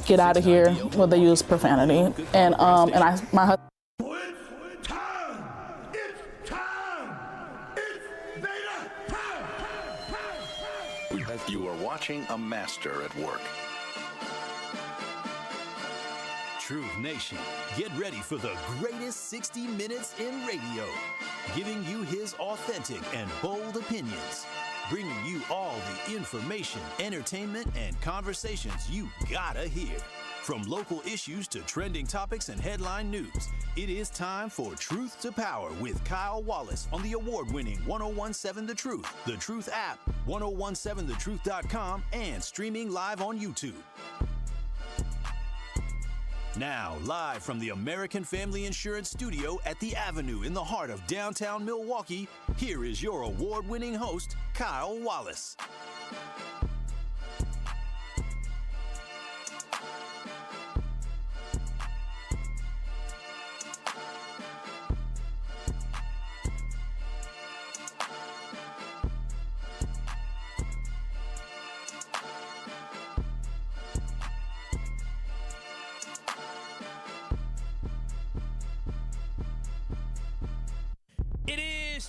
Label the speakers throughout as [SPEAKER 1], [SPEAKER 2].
[SPEAKER 1] get out of here when they use profanity. And my husband.
[SPEAKER 2] You are watching a master at work.
[SPEAKER 3] Truth Nation, get ready for the greatest 60 minutes in radio, giving you his authentic and bold opinions, bringing you all the information, entertainment, and conversations you gotta hear. From local issues to trending topics and headline news, it is time for Truth to Power with Kyle Wallace on the award-winning 1017 The Truth app, 1017thetruth.com, and streaming live on YouTube. Now, live from the American Family Insurance Studio at the Avenue in the heart of downtown Milwaukee, here is your award-winning host, Kyle Wallace.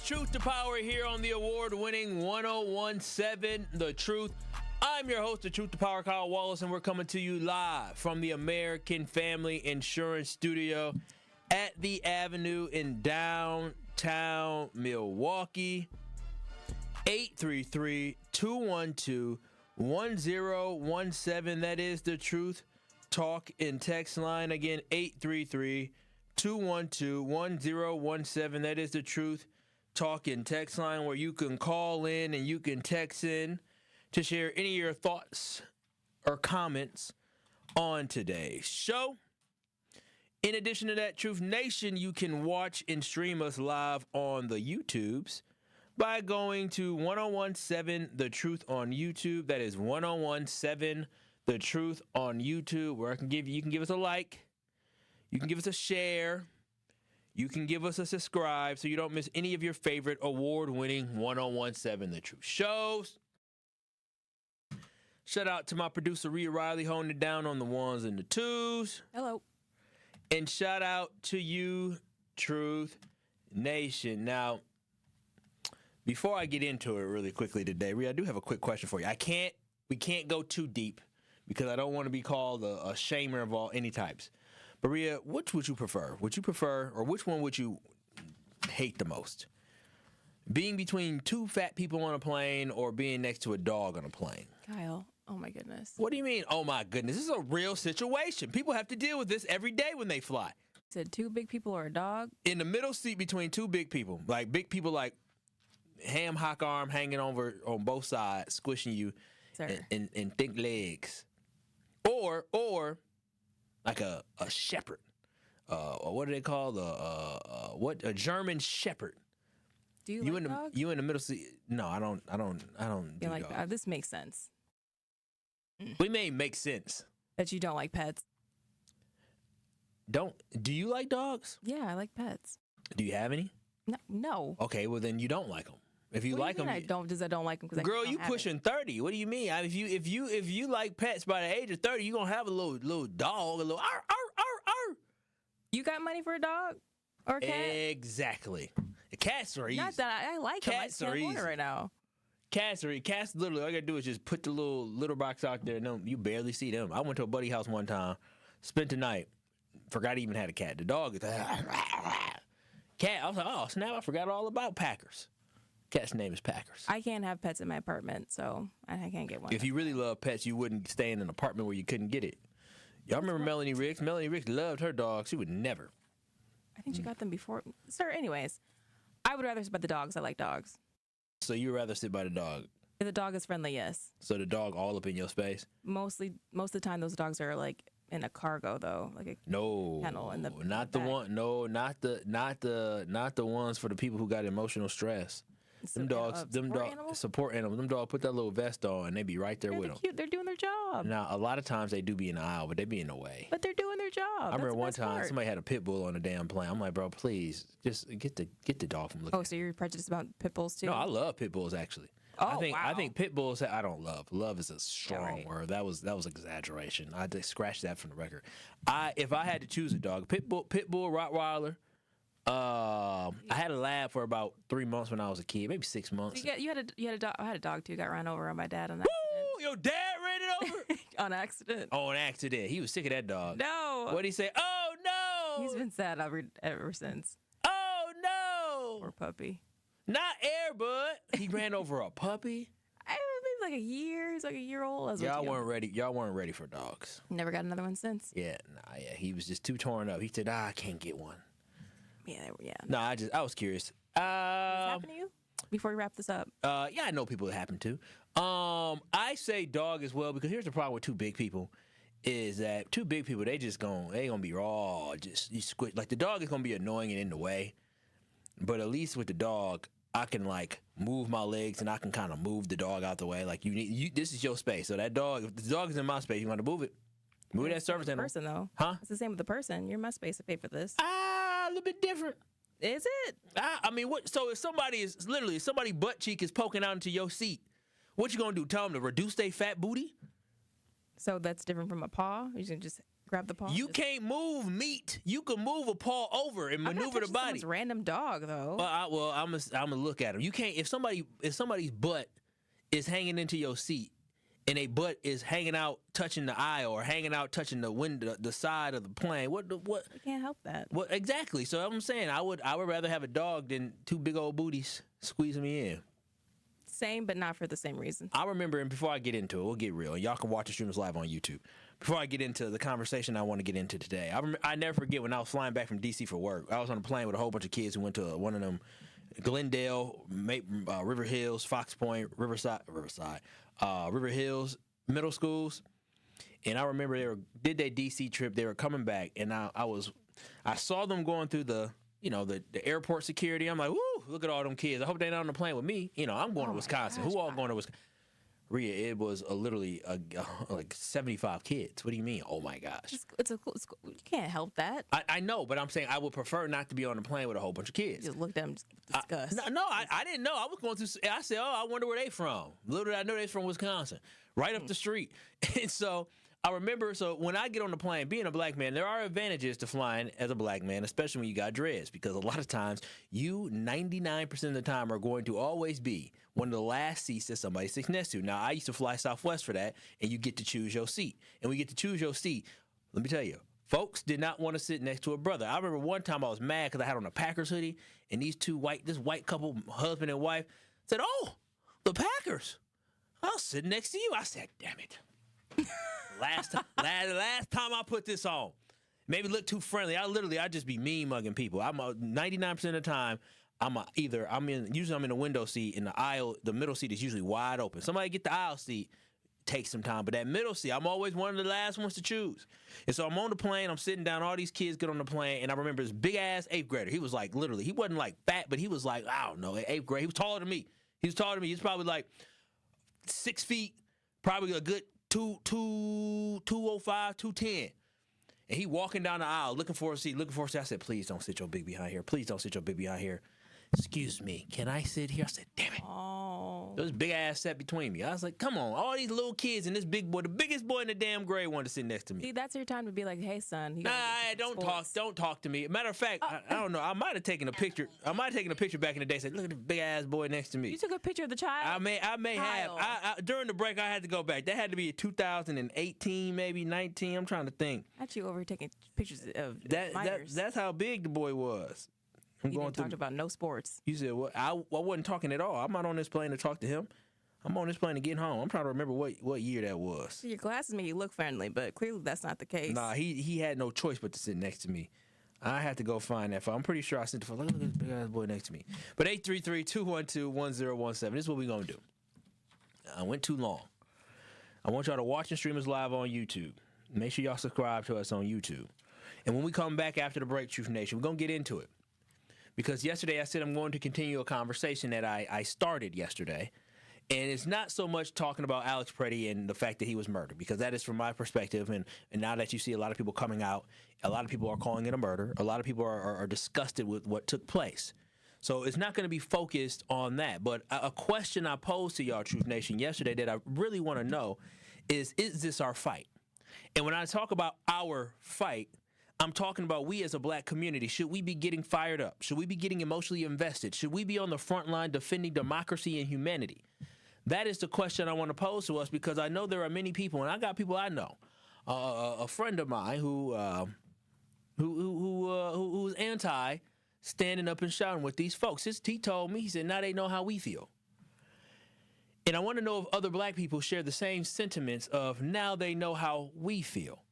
[SPEAKER 4] Truth to Power here on the award-winning 1017 The Truth. I'm your host of Truth to Power, Kyle Wallace, and we're coming to you live from the American Family Insurance Studio at the Avenue in downtown Milwaukee. 833-212-1017. That is the Truth Talk and Text line. Again, 833-212-1017. That is the Truth Talk and Text line, where you can call in and you can text in to share any of your thoughts or comments on today's show. In addition to that, Truth Nation, you can watch and stream us live on the YouTubes by going to 1017 The Truth on YouTube. That is 1017 The Truth on YouTube, where you can give us a like, you can give us a share, you can give us a subscribe so you don't miss any of your favorite award-winning 1017 The Truth shows. Shout out to my producer, Rhea Riley, holding it down on the ones and the twos.
[SPEAKER 5] Hello.
[SPEAKER 4] And shout out to you, Truth Nation. Now, before I get into it really quickly today, Rhea, I do have a quick question for you. We can't go too deep because I don't want to be called a shamer of any types. But Rhea, which would you prefer? Or which one would you hate the most? Being between two fat people on a plane or being next to a dog on a plane?
[SPEAKER 5] Kyle, oh my goodness.
[SPEAKER 4] What do you mean, oh my goodness? This is a real situation. People have to deal with this every day when they fly.
[SPEAKER 5] Said two big people or a dog?
[SPEAKER 4] In the middle seat between two big people. Like big people like ham hock arm hanging over on both sides, squishing you and thick legs. Or like a shepherd. What do they call a German shepherd?
[SPEAKER 5] Do you like dogs?
[SPEAKER 4] You in the middle seat? No, I don't do
[SPEAKER 5] like
[SPEAKER 4] dogs.
[SPEAKER 5] this makes sense.
[SPEAKER 4] We may make sense.
[SPEAKER 5] That you don't like pets.
[SPEAKER 4] Do you like dogs?
[SPEAKER 5] Yeah, I like pets.
[SPEAKER 4] Do you have any?
[SPEAKER 5] No.
[SPEAKER 4] Okay, well then you don't like them. If you
[SPEAKER 5] What
[SPEAKER 4] like
[SPEAKER 5] do you
[SPEAKER 4] them,
[SPEAKER 5] mean I don't like them.
[SPEAKER 4] Girl, you pushing 30. What do you mean? If you like pets by the age of 30, you gonna have a little dog, a little arr, arr, arr, arr.
[SPEAKER 5] You got money for a dog or a cat?
[SPEAKER 4] Exactly. Cats are easy.
[SPEAKER 5] Not that I like them.
[SPEAKER 4] Cats
[SPEAKER 5] I
[SPEAKER 4] are
[SPEAKER 5] can't afford
[SPEAKER 4] easy
[SPEAKER 5] it right now.
[SPEAKER 4] Cats literally all you gotta do is just put the little box out there. No, you barely see them. I went to a buddy house one time, spent the night, forgot he even had a cat. The dog is cat. I was like, oh snap! I forgot all about Packers. Cat's name is Packers.
[SPEAKER 5] I can't have pets in my apartment, so I can't get one.
[SPEAKER 4] If you really love pets, you wouldn't stay in an apartment where you couldn't get it. Y'all remember Melanie Ricks? Melanie Ricks loved her dog. She would never.
[SPEAKER 5] I think she got them before. Sir, anyways, I would rather sit by the dogs. I like dogs.
[SPEAKER 4] So you'd rather sit by the dog?
[SPEAKER 5] If the dog is friendly, yes.
[SPEAKER 4] So the dog all up in your space?
[SPEAKER 5] Most of the time, those dogs are like in a cargo though, like a kennel in the
[SPEAKER 4] not
[SPEAKER 5] back.
[SPEAKER 4] the one. No, not the ones for the people who got emotional stress. Them dogs, support animals. Them dogs put that little vest on and they be right there with them.
[SPEAKER 5] Cute. They're doing their job.
[SPEAKER 4] Now, a lot of times they do be in the aisle, but they be in the way.
[SPEAKER 5] But they're doing their job.
[SPEAKER 4] I remember one time somebody had a pit bull on a damn plane. I'm like, bro, please, just get the dog from looking.
[SPEAKER 5] Oh, so you're prejudiced about pit bulls too?
[SPEAKER 4] No, I love pit bulls actually.
[SPEAKER 5] Oh,
[SPEAKER 4] I
[SPEAKER 5] wow.
[SPEAKER 4] think pit bulls. I don't love. Love is a strong
[SPEAKER 5] right.
[SPEAKER 4] word. That was exaggeration. I just scratched that from the record. If I had to choose a dog, pit bull, Rottweiler. I had a lab for about 3 months when I was a kid, maybe 6 months.
[SPEAKER 5] So you had a dog. I had a dog too. Got run over on my dad on
[SPEAKER 4] Woo! Your dad ran it over
[SPEAKER 5] on accident.
[SPEAKER 4] on accident. He was sick of that dog.
[SPEAKER 5] No.
[SPEAKER 4] What'd he say? Oh no!
[SPEAKER 5] He's been sad ever since.
[SPEAKER 4] Oh no!
[SPEAKER 5] Poor puppy.
[SPEAKER 4] Not Air Bud. He ran over a puppy.
[SPEAKER 5] I maybe like a year. He's like a year old. I was
[SPEAKER 4] Y'all weren't ready. Y'all weren't ready for dogs.
[SPEAKER 5] Never got another one since.
[SPEAKER 4] Yeah, he was just too torn up. He said, I can't get one.
[SPEAKER 5] Yeah.
[SPEAKER 4] No, I was curious.
[SPEAKER 5] What's happened to you? Before we wrap this up.
[SPEAKER 4] Yeah, I know people it happened to. I say dog as well because here's the problem with two big people is that two big people they gonna be raw, just you squish. Like the dog is gonna be annoying and in the way, but at least with the dog I can like move my legs and I can kind of move the dog out the way. Like this is your space, so that dog, if the dog is in my space, you want to move it. Move that service animal.
[SPEAKER 5] Person though,
[SPEAKER 4] huh?
[SPEAKER 5] It's the same with the person. You're my space to pay for this.
[SPEAKER 4] A little bit different.
[SPEAKER 5] Is it?
[SPEAKER 4] I mean, what? So if somebody butt cheek is poking out into your seat, what you gonna do? Tell them to reduce their fat booty?
[SPEAKER 5] So that's different from a paw. You can just grab the paw.
[SPEAKER 4] You can't move meat. You can move a paw over and maneuver the body.
[SPEAKER 5] Someone's random dog though.
[SPEAKER 4] I'm gonna look at them. You can't if somebody's butt is hanging into your seat and a butt is hanging out touching the aisle or hanging out touching the window, the side of the plane. What?
[SPEAKER 5] You can't help that.
[SPEAKER 4] What exactly? So I'm saying I would rather have a dog than two big old booties squeezing me in.
[SPEAKER 5] Same, but not for the same reason.
[SPEAKER 4] I remember, and before I get into it, we'll get real. And y'all can watch the streams live on YouTube. Before I get into the conversation I want to get into today, I never forget when I was flying back from D.C. for work. I was on a plane with a whole bunch of kids who went to one of them, Glendale, River Hills, Fox Point, Riverside, River Hills middle schools. And I remember they did their D.C. trip. They were coming back, and I saw them going through the airport security. I'm like, woo, look at all them kids. I hope they're not on the plane with me. I'm going to Wisconsin. Who all going to Wisconsin? Rhea, it was literally like 75 kids. What do you mean? Oh my gosh.
[SPEAKER 5] It's cool. You can't help that.
[SPEAKER 4] I know, but I'm saying I would prefer not to be on the plane with a whole bunch of kids.
[SPEAKER 5] You just look at them, disgust.
[SPEAKER 4] I didn't know. I was going through. I said, I wonder where they from. Little did I know they from Wisconsin, right up the street. And so I remember, when I get on the plane, being a black man, there are advantages to flying as a black man, especially when you got dreads, because a lot of times you 99% of the time are going to always be one of the last seats that somebody sits next to. Now, I used to fly Southwest for that, and you get to choose your seat. And we get to choose your seat. Let me tell you, folks did not want to sit next to a brother. I remember one time I was mad because I had on a Packers hoodie, and this white couple, husband and wife, said, "Oh, the Packers. I'll sit next to you." I said, "Damn it." Last time I put this on, maybe look too friendly. I just be mean mugging people. I'm 99% of the time. Usually I'm in the window seat, and the aisle, the middle seat is usually wide open. Somebody get the aisle seat, takes some time, but that middle seat, I'm always one of the last ones to choose. And so I'm on the plane, I'm sitting down, all these kids get on the plane, and I remember this big ass 8th grader. He was like literally, he wasn't like fat, but he was like, I don't know, 8th grade. He was taller than me. He was probably like 6 feet, probably a good 205, 210. And he walking down the aisle looking for a seat. I said, "Please don't sit your big behind here. Please don't sit your big behind here. Excuse me, can I sit here?" I said, "Damn it."
[SPEAKER 5] Oh.
[SPEAKER 4] There was a big ass set between me. I was like, come on, all these little kids and this big boy, the biggest boy in the damn grade, wanted to sit next to me.
[SPEAKER 5] See, that's your time to be like, "Hey, son."
[SPEAKER 4] Don't talk to me. Matter of fact, I don't know. I might have taken a picture. back in the day. And said, "Look at the big ass boy next to me."
[SPEAKER 5] You took a picture of the child.
[SPEAKER 4] I may have. During the break, I had to go back. That had to be 2018, maybe 19. I'm trying to think.
[SPEAKER 5] Actually, over here taking pictures of minors.
[SPEAKER 4] That's how big the boy was.
[SPEAKER 5] You talked about no sports.
[SPEAKER 4] You said, "Well, I wasn't talking at all. I'm not on this plane to talk to him. I'm on this plane to get home." I'm trying to remember what year that was.
[SPEAKER 5] See, your glasses make you look friendly, but clearly that's not the case.
[SPEAKER 4] Nah, he had no choice but to sit next to me. I had to go find that photo. I'm pretty sure I sent the photo. Look at this big ass boy next to me. But 833-212-1017. This is what we're going to do. I went too long. I want y'all to watch and stream us live on YouTube. Make sure y'all subscribe to us on YouTube. And when we come back after the break, Truth Nation, we're going to get into it. Because yesterday I said I'm going to continue a conversation that I started yesterday. And it's not so much talking about Alex Preddy and the fact that he was murdered, because that is from my perspective. And now that you see a lot of people coming out, a lot of people are calling it a murder. A lot of people are disgusted with what took place. So it's not going to be focused on that. But a question I posed to y'all, Truth Nation, yesterday that I really want to know is this our fight? And when I talk about our fight, I'm talking about we as a black community. Should we be getting fired up? Should we be getting emotionally invested? Should we be on the front line defending democracy and humanity? That is the question I want to pose to us, because I know there are many people, and I got people I know. A friend of mine who's anti standing up and shouting with these folks. He told me, he said, now they know how we feel. And I want to know if other black people share the same sentiments of now they know how we feel.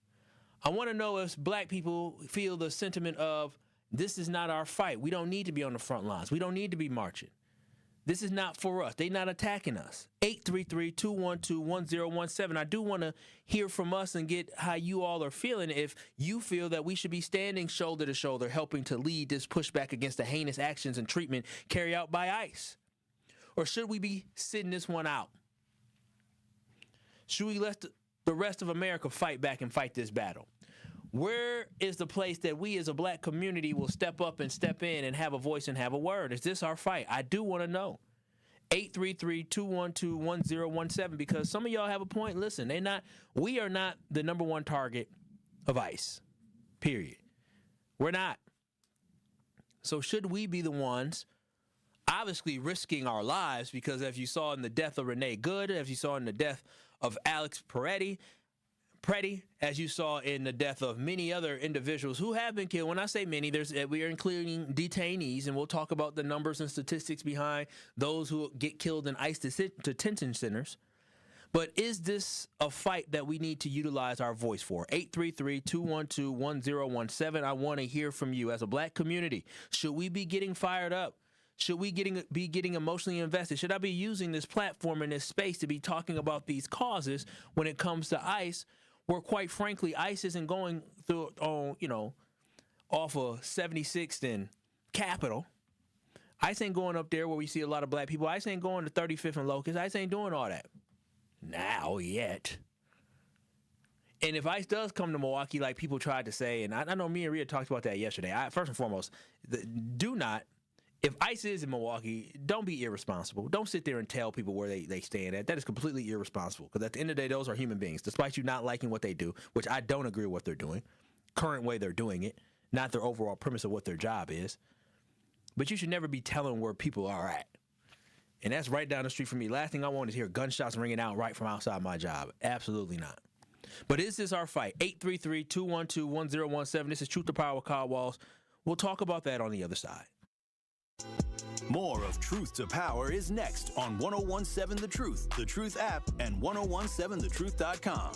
[SPEAKER 4] I want to know if black people feel the sentiment of this is not our fight. We don't need to be on the front lines. We don't need to be marching. This is not for us. They're not attacking us. 833-212-1017. I do want to hear from us and get how you all are feeling, if you feel that we should be standing shoulder to shoulder, helping to lead this pushback against the heinous actions and treatment carried out by ICE. Or should we be sitting this one out? Should we let the rest of America fight back and fight this battle? Where is the place that we as a black community will step up and step in and have a voice and have a word? Is this our fight? I do want to know. 833-212-1017, because some of y'all have a point. Listen, we are not the number one target of ICE, period. We're not. So should we be the ones obviously risking our lives? Because as you saw in the death of Renee Good, as you saw in the death of Alex Peretti, as you saw in the death of many other individuals who have been killed. When I say many, we are including detainees, and we'll talk about the numbers and statistics behind those who get killed in ICE detention centers. But is this a fight that we need to utilize our voice for? 833-212-1017. I want to hear from you as a black community. Should we be getting fired up? Should we be getting emotionally invested? Should I be using this platform and this space to be talking about these causes when it comes to ICE, where quite frankly ICE isn't going through off of 76th and Capitol? ICE ain't going up there where we see a lot of black people. ICE ain't going to 35th and Locust. ICE ain't doing all that now yet. And if ICE does come to Milwaukee, like people tried to say, and I know me and Rhea talked about that yesterday. First and foremost, if ICE is in Milwaukee, don't be irresponsible. Don't sit there and tell people where they stand at. That is completely irresponsible, because at the end of the day, those are human beings. Despite you not liking what they do, which I don't agree with what they're doing, current way they're doing it, not their overall premise of what their job is. But you should never be telling where people are at. And that's right down the street from me. Last thing I want is hear gunshots ringing out right from outside my job. Absolutely not. But is this our fight? 833-212-1017. This is Truth to Power with Kyle Walls. We'll talk about that on the other side.
[SPEAKER 3] More of Truth to Power is next on 1017 The Truth app, and 1017thetruth.com.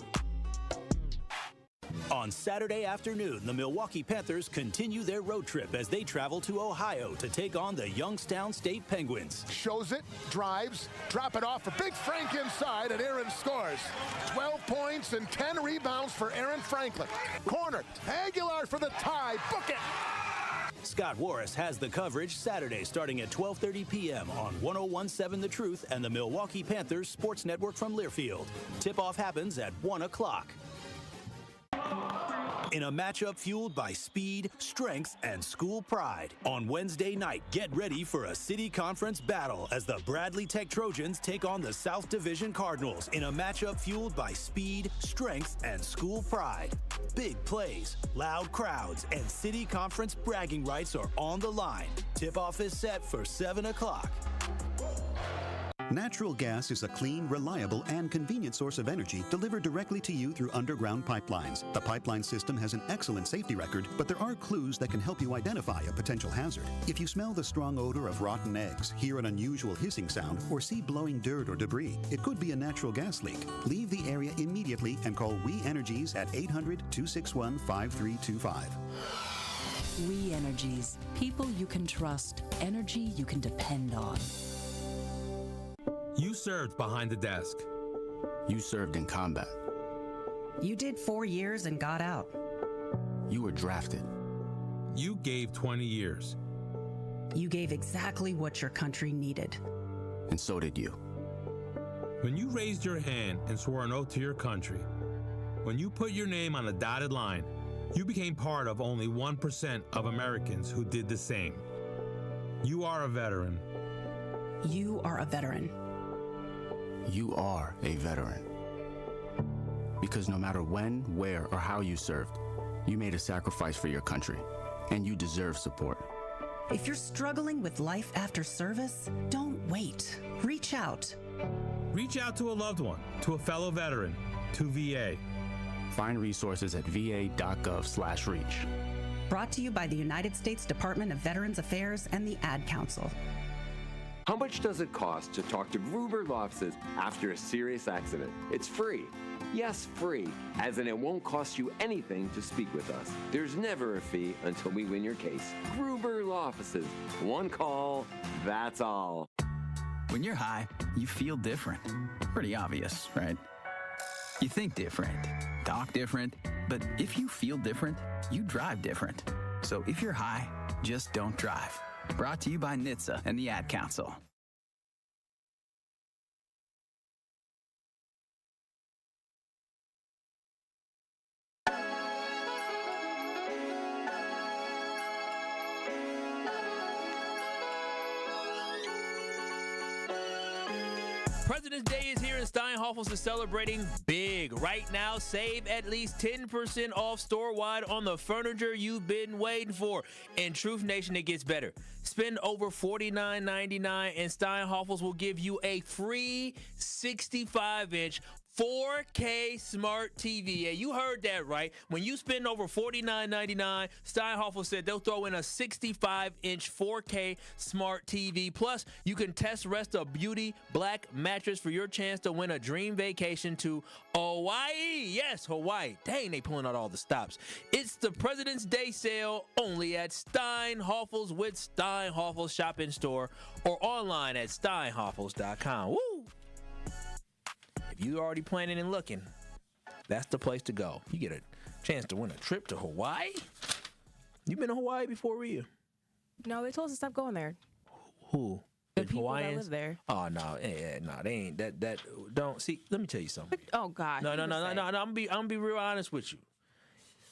[SPEAKER 3] On Saturday afternoon, the Milwaukee Panthers continue their road trip as they travel to Ohio to take on the Youngstown State Penguins.
[SPEAKER 6] Shows it, drives, drop it off for Big Frank inside, and Aaron scores. 12 points and 10 rebounds for Aaron Franklin. Corner, Aguilar for the tie, book it!
[SPEAKER 3] Scott Warris has the coverage Saturday starting at 12:30 p.m. on 1017 The Truth and the Milwaukee Panthers Sports Network from Learfield. Tip-off happens at 1 o'clock. In a matchup fueled by speed, strength, and school pride. On Wednesday night, get ready for a city conference battle as the Bradley Tech Trojans take on the South Division Cardinals in a matchup fueled by speed, strength, and school pride. Big plays, loud crowds, and city conference bragging rights are on the line. Tip-off is set for 7 o'clock.
[SPEAKER 7] Natural gas is a clean, reliable, and convenient source of energy delivered directly to you through underground pipelines. The pipeline system has an excellent safety record, but there are clues that can help you identify a potential hazard. If you smell the strong odor of rotten eggs, hear an unusual hissing sound, or see blowing dirt or debris, it could be a natural gas leak. Leave the area immediately and call We Energies at 800-261-5325.
[SPEAKER 8] We Energies. People you can trust. Energy you can depend on.
[SPEAKER 9] You served behind the desk.
[SPEAKER 10] You served in combat.
[SPEAKER 11] You did 4 years and got out.
[SPEAKER 10] You were drafted.
[SPEAKER 9] You gave 20 years.
[SPEAKER 11] You gave exactly what your country needed.
[SPEAKER 10] And so did you.
[SPEAKER 9] When you raised your hand and swore an oath to your country, when you put your name on a dotted line, you became part of only 1% of Americans who did the same. You are a veteran.
[SPEAKER 11] You are a veteran.
[SPEAKER 10] You are a veteran. Because no matter when, where, or how you served, you made a sacrifice for your country, and you deserve support.
[SPEAKER 11] If you're struggling with life after service, don't wait. Reach out.
[SPEAKER 9] Reach out to a loved one, to a fellow veteran, to VA.
[SPEAKER 10] Find resources at va.gov/reach.
[SPEAKER 11] Brought to you by the United States Department of Veterans Affairs and the Ad Council.
[SPEAKER 12] How much does it cost to talk to Gruber offices after a serious accident? It's free. Yes, free, as in it won't cost you anything to speak with us. There's never a fee until we win your case. Gruber Law Offices. One call, that's all.
[SPEAKER 13] When you're high, you feel different. Pretty obvious, right? You think different, talk different, but if you feel different, you drive different. So if you're high, just don't drive. Brought to you by NHTSA and the Ad Council.
[SPEAKER 4] President's Day is here and Steinhoffels is celebrating big. Right now, save at least 10% off store-wide on the furniture you've been waiting for. In Truth Nation, it gets better. Spend over $49.99 and Steinhoffels will give you a free 65-inch 4K smart TV. Yeah, you heard that right. When you spend over $49.99, Steinhoffel said they'll throw in a 65-inch 4K smart TV. Plus, you can test rest a beauty black mattress for your chance to win a dream vacation to Hawaii. Yes, Hawaii. Dang, they pulling out all the stops. It's the President's Day sale only at Steinhoffels with Steinhoffels Shop in Store or online at steinhoffels.com. Woo! If you're already planning and looking, that's the place to go. You get a chance to win a trip to Hawaii. You been to Hawaii before, Rhea?
[SPEAKER 5] No, they told us to stop going there.
[SPEAKER 4] Who?
[SPEAKER 5] The people that live there.
[SPEAKER 4] Oh no, no, they ain't. That don't see. Let me tell you something.
[SPEAKER 5] Oh God.
[SPEAKER 4] No. I'm gonna be real honest with you.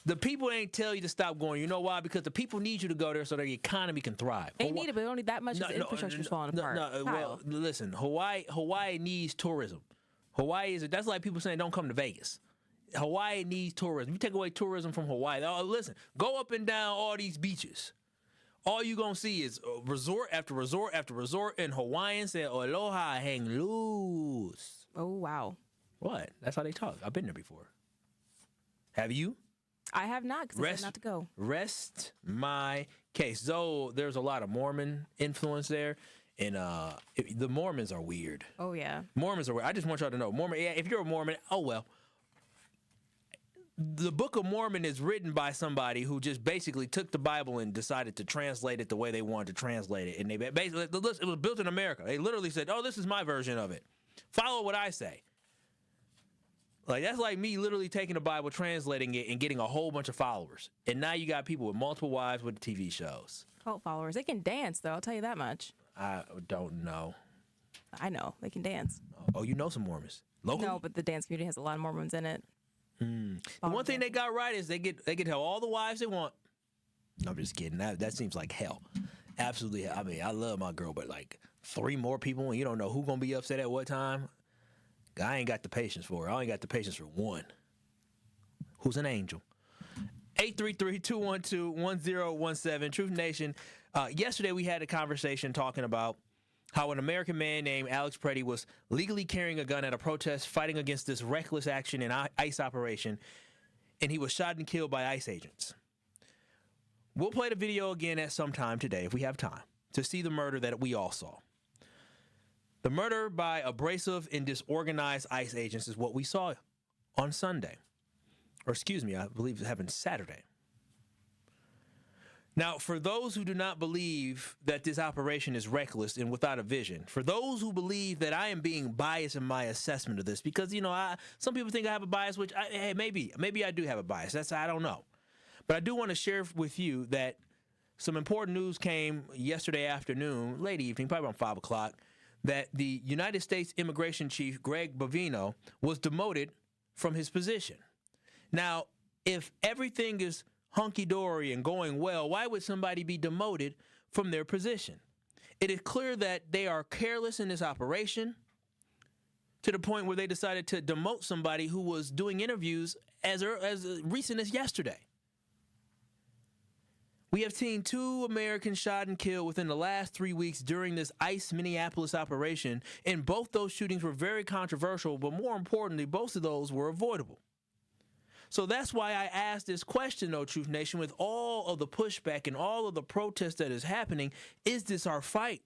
[SPEAKER 4] The people ain't tell you to stop going. You know why? Because the people need you to go there so their economy can thrive.
[SPEAKER 5] They need it, but only that much. Infrastructure's falling apart.
[SPEAKER 4] Well, listen, Hawaii needs tourism. That's like people saying don't come to Vegas. Hawaii needs tourism. You take away tourism from Hawaii. Oh, listen, go up and down all these beaches. All you gonna see is resort after resort after resort, and Hawaiians say aloha, hang loose.
[SPEAKER 5] Oh wow.
[SPEAKER 4] What? That's how they talk. I've been there before. Have you?
[SPEAKER 5] I have not, because I said not to go.
[SPEAKER 4] Rest my case. Though there's a lot of Mormon influence there. And the Mormons are weird.
[SPEAKER 5] Oh, yeah.
[SPEAKER 4] Mormons are weird. I just want y'all to know. If you're a Mormon, oh, well. The Book of Mormon is written by somebody who just basically took the Bible and decided to translate it the way they wanted to translate it. And they basically, it was built in America. They literally said, oh, this is my version of it. Follow what I say. Like, that's like me literally taking the Bible, translating it, and getting a whole bunch of followers. And now you got people with multiple wives with the TV shows.
[SPEAKER 5] Cult followers. They can dance, though. I'll tell you that much.
[SPEAKER 4] I don't know.
[SPEAKER 5] I know. They can dance.
[SPEAKER 4] Oh, you know some Mormons. Locally?
[SPEAKER 5] No, but the dance community has a lot of Mormons in it.
[SPEAKER 4] The one thing they got right is they get to have all the wives they want. No, I'm just kidding. That seems like hell. Absolutely hell. I mean, I love my girl, but like 3 more people and you don't know who's going to be upset at what time. I ain't got the patience for it. I ain't got the patience for one. Who's an angel? 833-212-1017. Truth Nation. Yesterday we had a conversation talking about how an American man named Alex Preddy was legally carrying a gun at a protest fighting against this reckless action in ICE operation, and he was shot and killed by ICE agents. We'll play the video again at some time today, if we have time, to see the murder that we all saw. The murder by abrasive and disorganized ICE agents is what we saw on Sunday. Or excuse me, I believe it happened Saturday. Now, for those who do not believe that this operation is reckless and without a vision, for those who believe that I am being biased in my assessment of this, because, you know, some people think I have a bias, which maybe I do have a bias. I don't know. But I do want to share with you that some important news came yesterday afternoon, late evening, probably around 5 o'clock, that the United States Immigration Chief, Greg Bovino, was demoted from his position. Now, if everything is hunky-dory and going well, why would somebody be demoted from their position? It is clear that they are careless in this operation to the point where they decided to demote somebody who was doing interviews as recent as yesterday. We have seen 2 Americans shot and killed within the last 3 weeks during this ICE Minneapolis operation, and both those shootings were very controversial, but more importantly, both of those were avoidable. So that's why I asked this question, though, Truth Nation, with all of the pushback and all of the protest that is happening, is this our fight?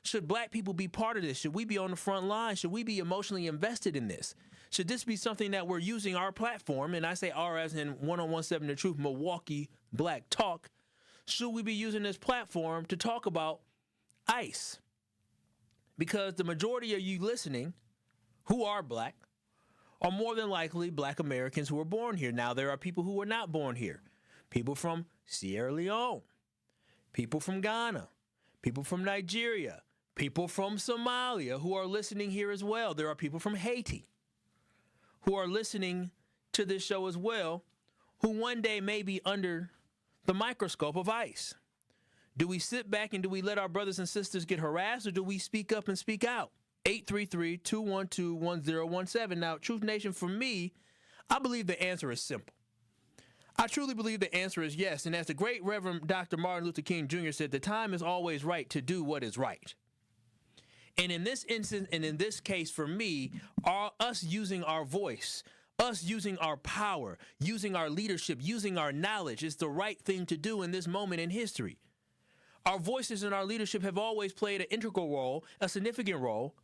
[SPEAKER 4] Should black people be part of this? Should we be on the front line? Should we be emotionally invested in this? Should this be something that we're using our platform, and I say R as in 1017 The Truth, Milwaukee Black Talk, should we be using this platform to talk about ICE? Because the majority of you listening who are black are more than likely black Americans who were born here. Now, there are people who were not born here. People from Sierra Leone, people from Ghana, people from Nigeria, people from Somalia who are listening here as well. There are people from Haiti who are listening to this show as well, who one day may be under the microscope of ICE. Do we sit back and do we let our brothers and sisters get harassed, or do we speak up and speak out? 833-212-1017. Now, Truth Nation, for me, I believe the answer is simple. I truly believe the answer is yes. And as the great Reverend Dr. Martin Luther King Jr. said, the time is always right to do what is right. And in this instance, and in this case, for me, us using our voice, us using our power, using our leadership, using our knowledge is the right thing to do in this moment in history. Our voices and our leadership have always played an integral role, a significant role,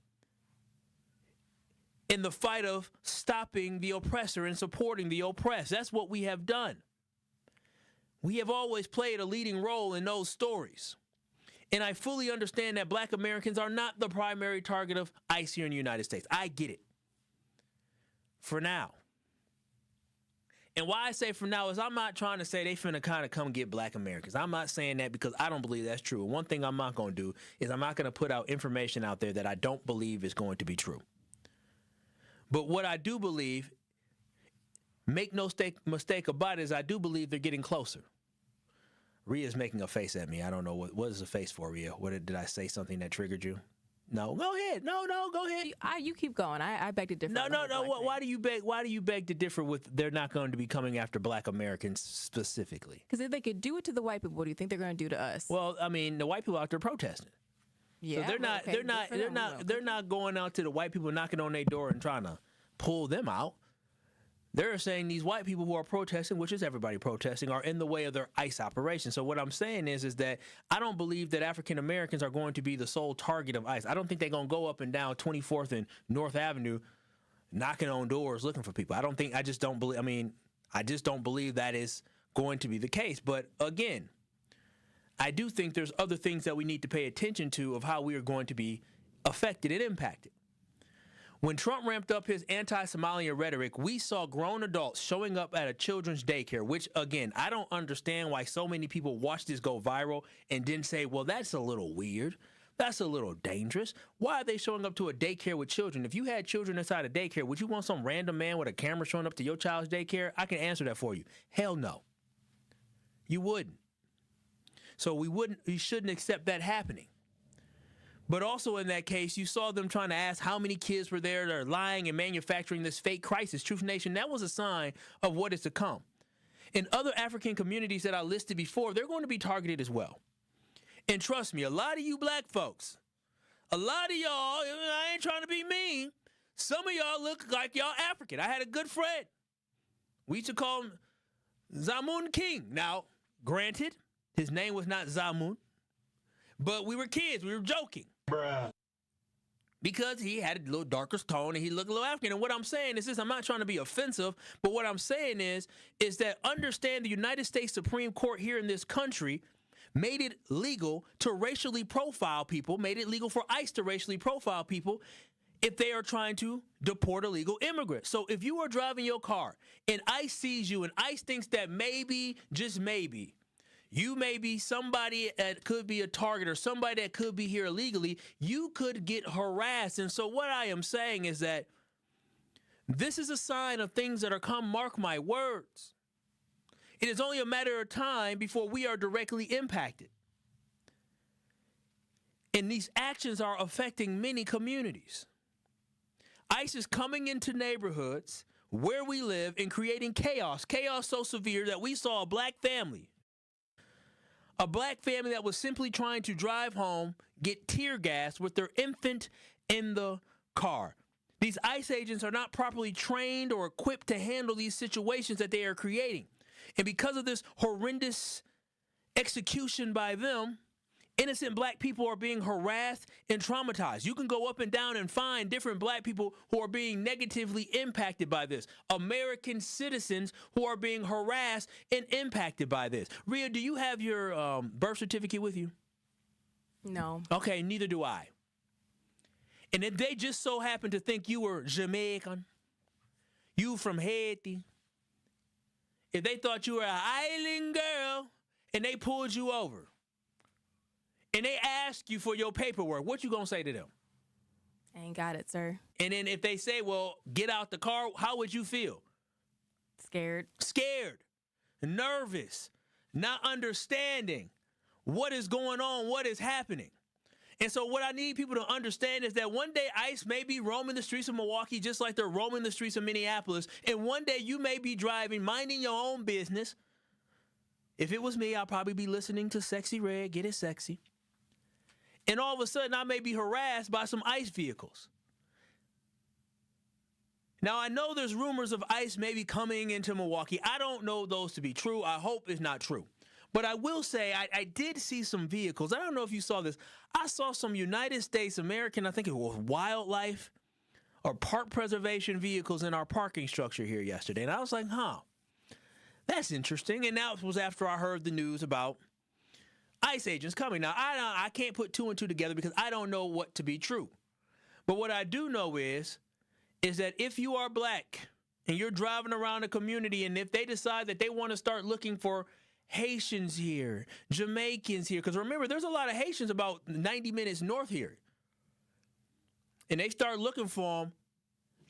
[SPEAKER 4] in the fight of stopping the oppressor and supporting the oppressed. That's what we have done. We have always played a leading role in those stories. And I fully understand that black Americans are not the primary target of ICE here in the United States. I get it. For now. And why I say for now is I'm not trying to say they finna kind of come get black Americans. I'm not saying that because I don't believe that's true. One thing I'm not going to do is I'm not going to put out information out there that I don't believe is going to be true. But what I do believe, make no mistake about it, is I do believe they're getting closer. Rhea's making a face at me. I don't know what is the face for, Rhea? Did I say something that triggered you? No, go ahead. No, go ahead.
[SPEAKER 5] You keep going. I beg to differ.
[SPEAKER 4] No. Why do you beg to differ with they're not going to be coming after black Americans specifically?
[SPEAKER 5] Because if they could do it to the white people, what do you think they're going to do to us?
[SPEAKER 4] Well, I mean, the white people out there protesting.
[SPEAKER 5] Yeah,
[SPEAKER 4] so they're not going out to the white people knocking on their door and trying to pull them out. They're saying these white people who are protesting, which is everybody protesting, are in the way of their ICE operation. So what I'm saying is that I don't believe that African Americans are going to be the sole target of ICE. I don't think they're going to go up and down 24th and North Avenue knocking on doors looking for people. I just don't believe that is going to be the case. But again, I do think there's other things that we need to pay attention to of how we are going to be affected and impacted. When Trump ramped up his anti-Somalian rhetoric, we saw grown adults showing up at a children's daycare, which, again, I don't understand why so many people watched this go viral and didn't say, well, that's a little weird. That's a little dangerous. Why are they showing up to a daycare with children? If you had children inside a daycare, would you want some random man with a camera showing up to your child's daycare? I can answer that for you. Hell no. You wouldn't. So we shouldn't accept that happening. But also in that case, you saw them trying to ask how many kids were there that are lying and manufacturing this fake crisis. Truth Nation, that was a sign of what is to come. In other African communities that I listed before, they're going to be targeted as well. And trust me, a lot of you black folks, a lot of y'all, I ain't trying to be mean, some of y'all look like y'all African. I had a good friend. We used to call him Zamun King. Now, granted, his name was not Zamun, but we were kids. We were joking. Bruh. Because he had a little darker tone and he looked a little African. And what I'm saying is this, I'm not trying to be offensive, but what I'm saying is that understand the United States Supreme Court here in this country made it legal to racially profile people, made it legal for ICE to racially profile people if they are trying to deport illegal immigrants. So if you are driving your car and ICE sees you and ICE thinks that maybe, just maybe, you may be somebody that could be a target or somebody that could be here illegally, you could get harassed. And so what I am saying is that this is a sign of things that are come, mark my words. It is only a matter of time before we are directly impacted. And these actions are affecting many communities. ICE is coming into neighborhoods where we live and creating chaos. Chaos so severe that we saw a black family that was simply trying to drive home, get tear gassed with their infant in the car. These ICE agents are not properly trained or equipped to handle these situations that they are creating. And because of this horrendous execution by them, innocent black people are being harassed and traumatized. You can go up and down and find different black people who are being negatively impacted by this. American citizens who are being harassed and impacted by this. Rhea, do you have your birth certificate with you?
[SPEAKER 5] No.
[SPEAKER 4] Okay, neither do I. And if they just so happen to think you were Jamaican, you from Haiti, if they thought you were an island girl and they pulled you over, and they ask you for your paperwork, what you gonna say to them?
[SPEAKER 5] I ain't got it, sir.
[SPEAKER 4] And then if they say, well, get out the car, how would you feel?
[SPEAKER 5] Scared.
[SPEAKER 4] Scared, nervous, not understanding what is going on, what is happening. And so what I need people to understand is that one day ICE may be roaming the streets of Milwaukee just like they're roaming the streets of Minneapolis. And one day you may be driving, minding your own business. If it was me, I'd probably be listening to Sexy Red, Get It Sexy. And all of a sudden, I may be harassed by some ICE vehicles. Now, I know there's rumors of ICE maybe coming into Milwaukee. I don't know those to be true. I hope it's not true. But I will say I did see some vehicles. I don't know if you saw this. I saw some United States American, I think it was wildlife or park preservation vehicles in our parking structure here yesterday. And I was like, that's interesting. And that was after I heard the news about ICE agents coming. Now, I can't put two and two together because I don't know what to be true. But what I do know is that if you are black and you're driving around a community and if they decide that they want to start looking for Haitians here, Jamaicans here, because remember, there's a lot of Haitians about 90 minutes north here, and they start looking for them,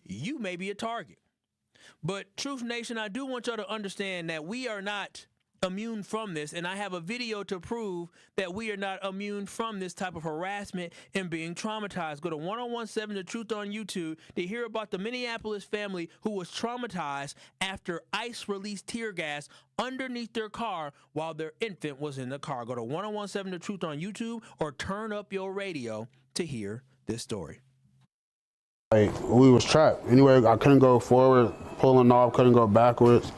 [SPEAKER 4] you may be a target. But Truth Nation, I do want y'all to understand that we are not immune from this, and I have a video to prove that we are not immune from this type of harassment and being traumatized. Go to 1017 The Truth on YouTube to hear about the Minneapolis family who was traumatized after ICE released tear gas underneath their car while their infant was in the car. Go to 1017 The Truth on YouTube or turn up your radio to hear this story.
[SPEAKER 14] Like, we was trapped. Anyway, I couldn't go forward, pulling off, couldn't go backwards.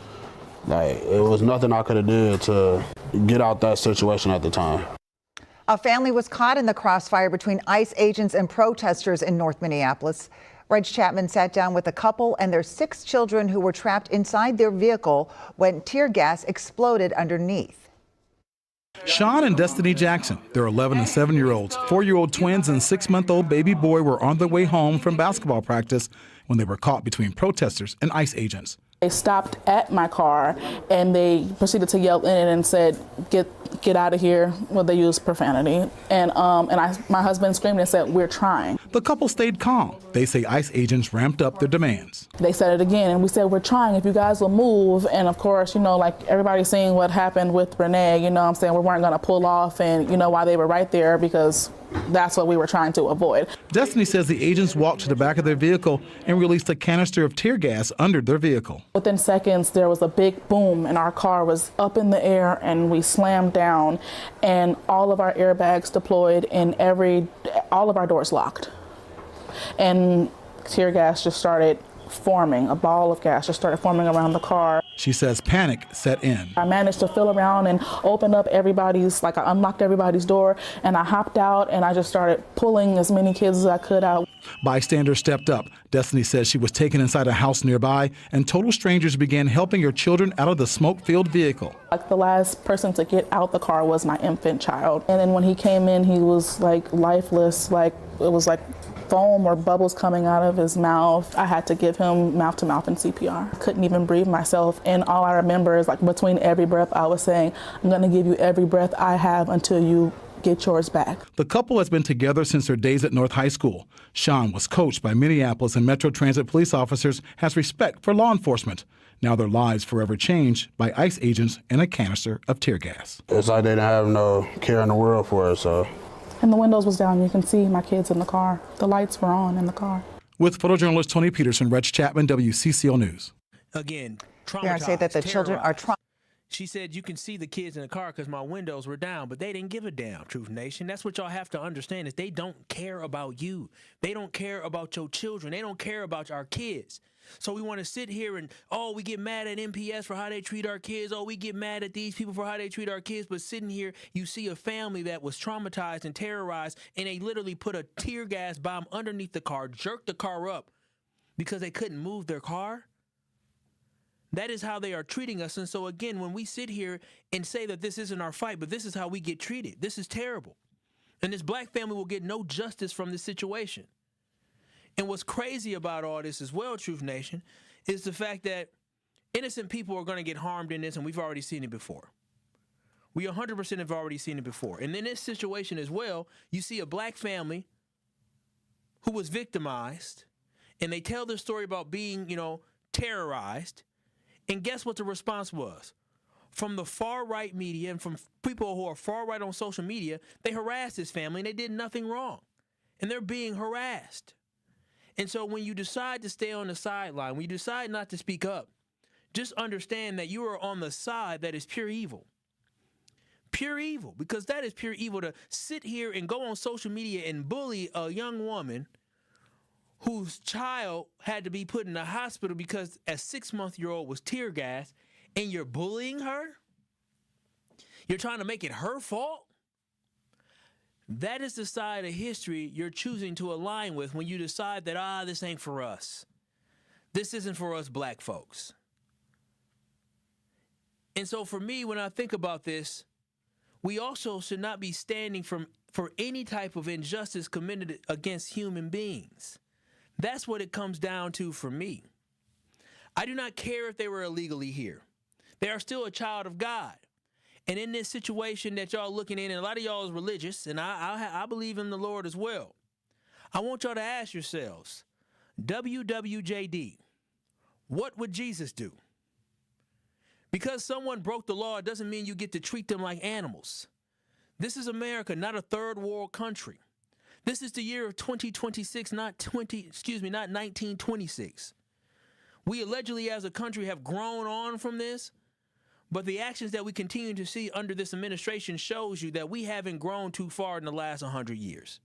[SPEAKER 14] Like, it was nothing I could have did to get out that situation at the time.
[SPEAKER 15] A family was caught in the crossfire between ICE agents and protesters in North Minneapolis. Reg Chapman sat down with a couple and their 6 children who were trapped inside their vehicle when tear gas exploded underneath.
[SPEAKER 16] Sean and Destiny Jackson, their 11 and 7-year-olds, 4-year-old twins and 6-month-old baby boy were on their way home from basketball practice when they were caught between protesters and ICE agents.
[SPEAKER 1] They stopped at my car and they proceeded to yell in it and said, get out of here. Well, they used profanity. And my husband screamed and said, we're trying.
[SPEAKER 16] The couple stayed calm. They say ICE agents ramped up their demands.
[SPEAKER 1] They said it again and we said, we're trying if you guys will move. And of course, like everybody's seeing what happened with Renee, what I'm saying, we weren't gonna pull off and why they were right there because that's what we were trying to avoid.
[SPEAKER 16] Destiny says the agents walked to the back of their vehicle and released a canister of tear gas under their vehicle.
[SPEAKER 1] Within seconds, there was a big boom and our car was up in the air and we slammed down and all of our airbags deployed and all of our doors locked. And tear gas just started forming, a ball of gas just started forming around the car.
[SPEAKER 16] She says panic set in.
[SPEAKER 1] I managed to feel around and open up I unlocked everybody's door and I hopped out and I just started pulling as many kids as I could out.
[SPEAKER 16] Bystanders stepped up. Destiny says she was taken inside a house nearby and total strangers began helping her children out of the smoke-filled vehicle.
[SPEAKER 1] The last person to get out the car was my infant child. And then when he came in, he was lifeless, it was foam or bubbles coming out of his mouth. I had to give him mouth-to-mouth and CPR. Couldn't even breathe myself. And all I remember is between every breath I was saying, I'm gonna give you every breath I have until you get yours back.
[SPEAKER 16] The couple has been together since their days at North High School. Sean was coached by Minneapolis and Metro Transit police officers, has respect for law enforcement. Now their lives forever changed by ICE agents and a canister of tear gas.
[SPEAKER 14] It's like they didn't have no care in the world for us, so
[SPEAKER 1] And the windows was down. You can see my kids in the car. The lights were on in the car.
[SPEAKER 16] With photojournalist Tony Peterson, Reg Chapman, WCCO News.
[SPEAKER 4] Again,
[SPEAKER 15] Parents say that the children are traumatized.
[SPEAKER 4] She said, you can see the kids in the car because my windows were down, but they didn't give a damn, Truth Nation. That's what y'all have to understand is they don't care about you. They don't care about your children. They don't care about our kids. So we want to sit here and, oh, we get mad at MPS for how they treat our kids. Oh, we get mad at these people for how they treat our kids. But sitting here, you see a family that was traumatized and terrorized, and they literally put a tear gas bomb underneath the car, jerked the car up because they couldn't move their car. That is how they are treating us. And so, again, when we sit here and say that this isn't our fight, but this is how we get treated, this is terrible. And this black family will get no justice from this situation. And what's crazy about all this as well, Truth Nation, is the fact that innocent people are going to get harmed in this, and we've already seen it before. We 100% have already seen it before. And in this situation as well, you see a black family who was victimized, and they tell their story about being, terrorized. And guess what the response was? From the far-right media and from people who are far-right on social media, they harassed this family and they did nothing wrong. And they're being harassed. And so when you decide to stay on the sideline, when you decide not to speak up, just understand that you are on the side that is pure evil. Pure evil, because that is pure evil to sit here and go on social media and bully a young woman whose child had to be put in the hospital because a 6-month-old was tear gassed, and you're bullying her? You're trying to make it her fault? That is the side of history you're choosing to align with when you decide that, this ain't for us. This isn't for us black folks. And so for me, when I think about this, we also should not be standing for any type of injustice committed against human beings. That's what it comes down to for me. I do not care if they were illegally here. They are still a child of God. And in this situation that y'all looking in, and a lot of y'all is religious, and I believe in the Lord as well. I want y'all to ask yourselves, WWJD, what would Jesus do? Because someone broke the law, it doesn't mean you get to treat them like animals. This is America, not a third world country. This is the year of 2026, not 1926. We allegedly as a country have grown on from this, but the actions that we continue to see under this administration shows you that we haven't grown too far in the last 100 years.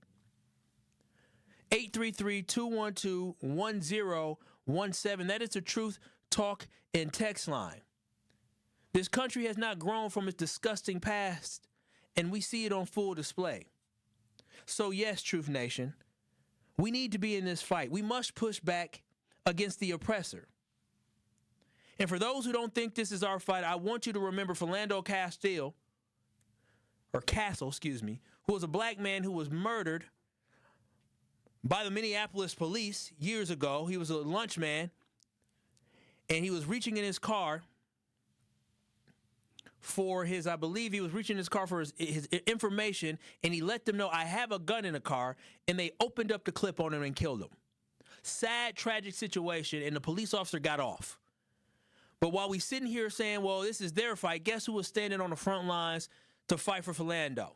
[SPEAKER 4] 833-212-1017. That is the Truth Talk and Text line. This country has not grown from its disgusting past, and we see it on full display. So yes, Truth Nation, we need to be in this fight. We must push back against the oppressor. And for those who don't think this is our fight, I want you to remember Philando Castle, who was a black man who was murdered by the Minneapolis police years ago. He was a lunch man, and he was reaching in his car for his information, and he let them know, I have a gun in the car, and they opened up the clip on him and killed him. Sad, tragic situation, and the police officer got off. But while we sitting here saying, well, this is their fight, guess who was standing on the front lines to fight for Philando?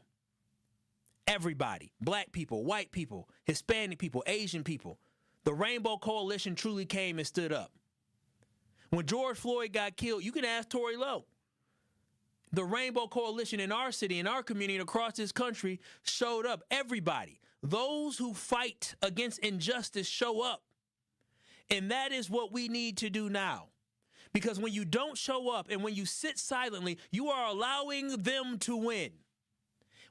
[SPEAKER 4] Everybody. Black people, white people, Hispanic people, Asian people. The Rainbow Coalition truly came and stood up. When George Floyd got killed, you can ask Tory Lowe. The Rainbow Coalition in our city, in our community, and across this country showed up. Everybody. Those who fight against injustice show up. And that is what we need to do now. Because when you don't show up and when you sit silently, you are allowing them to win.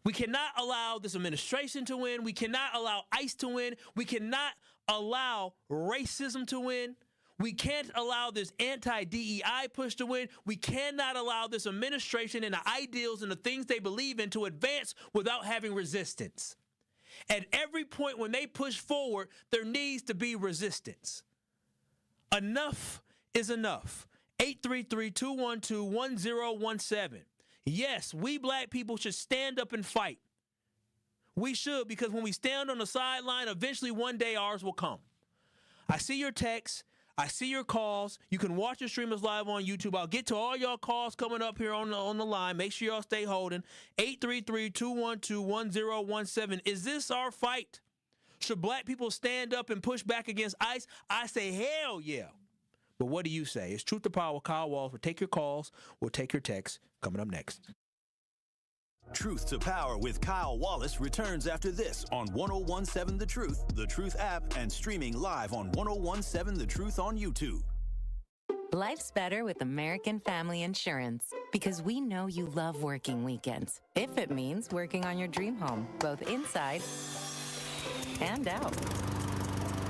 [SPEAKER 4] We cannot allow this administration to win. We cannot allow ICE to win. We cannot allow racism to win. We can't allow this anti-DEI push to win. We cannot allow this administration and the ideals and the things they believe in to advance without having resistance. At every point when they push forward, there needs to be resistance. Enough is enough. 833-212-1017. Yes, we black people should stand up and fight. We should, because when we stand on the sideline, eventually one day ours will come. I see your texts. I see your calls. You can watch the streamers live on YouTube. I'll get to all y'all calls coming up here on the line. Make sure y'all stay holding. 833-212-1017. Is this our fight? Should black people stand up and push back against ICE? I say hell yeah. But what do you say? It's Truth to Power with Kyle Wallace. We'll take your calls. We'll take your texts. Coming up next.
[SPEAKER 3] Truth to Power with Kyle Wallace returns after this on 1017 The Truth app, and streaming live on 1017 The Truth on YouTube.
[SPEAKER 17] Life's better with American Family Insurance because we know you love working weekends. If it means working on your dream home, both inside and out.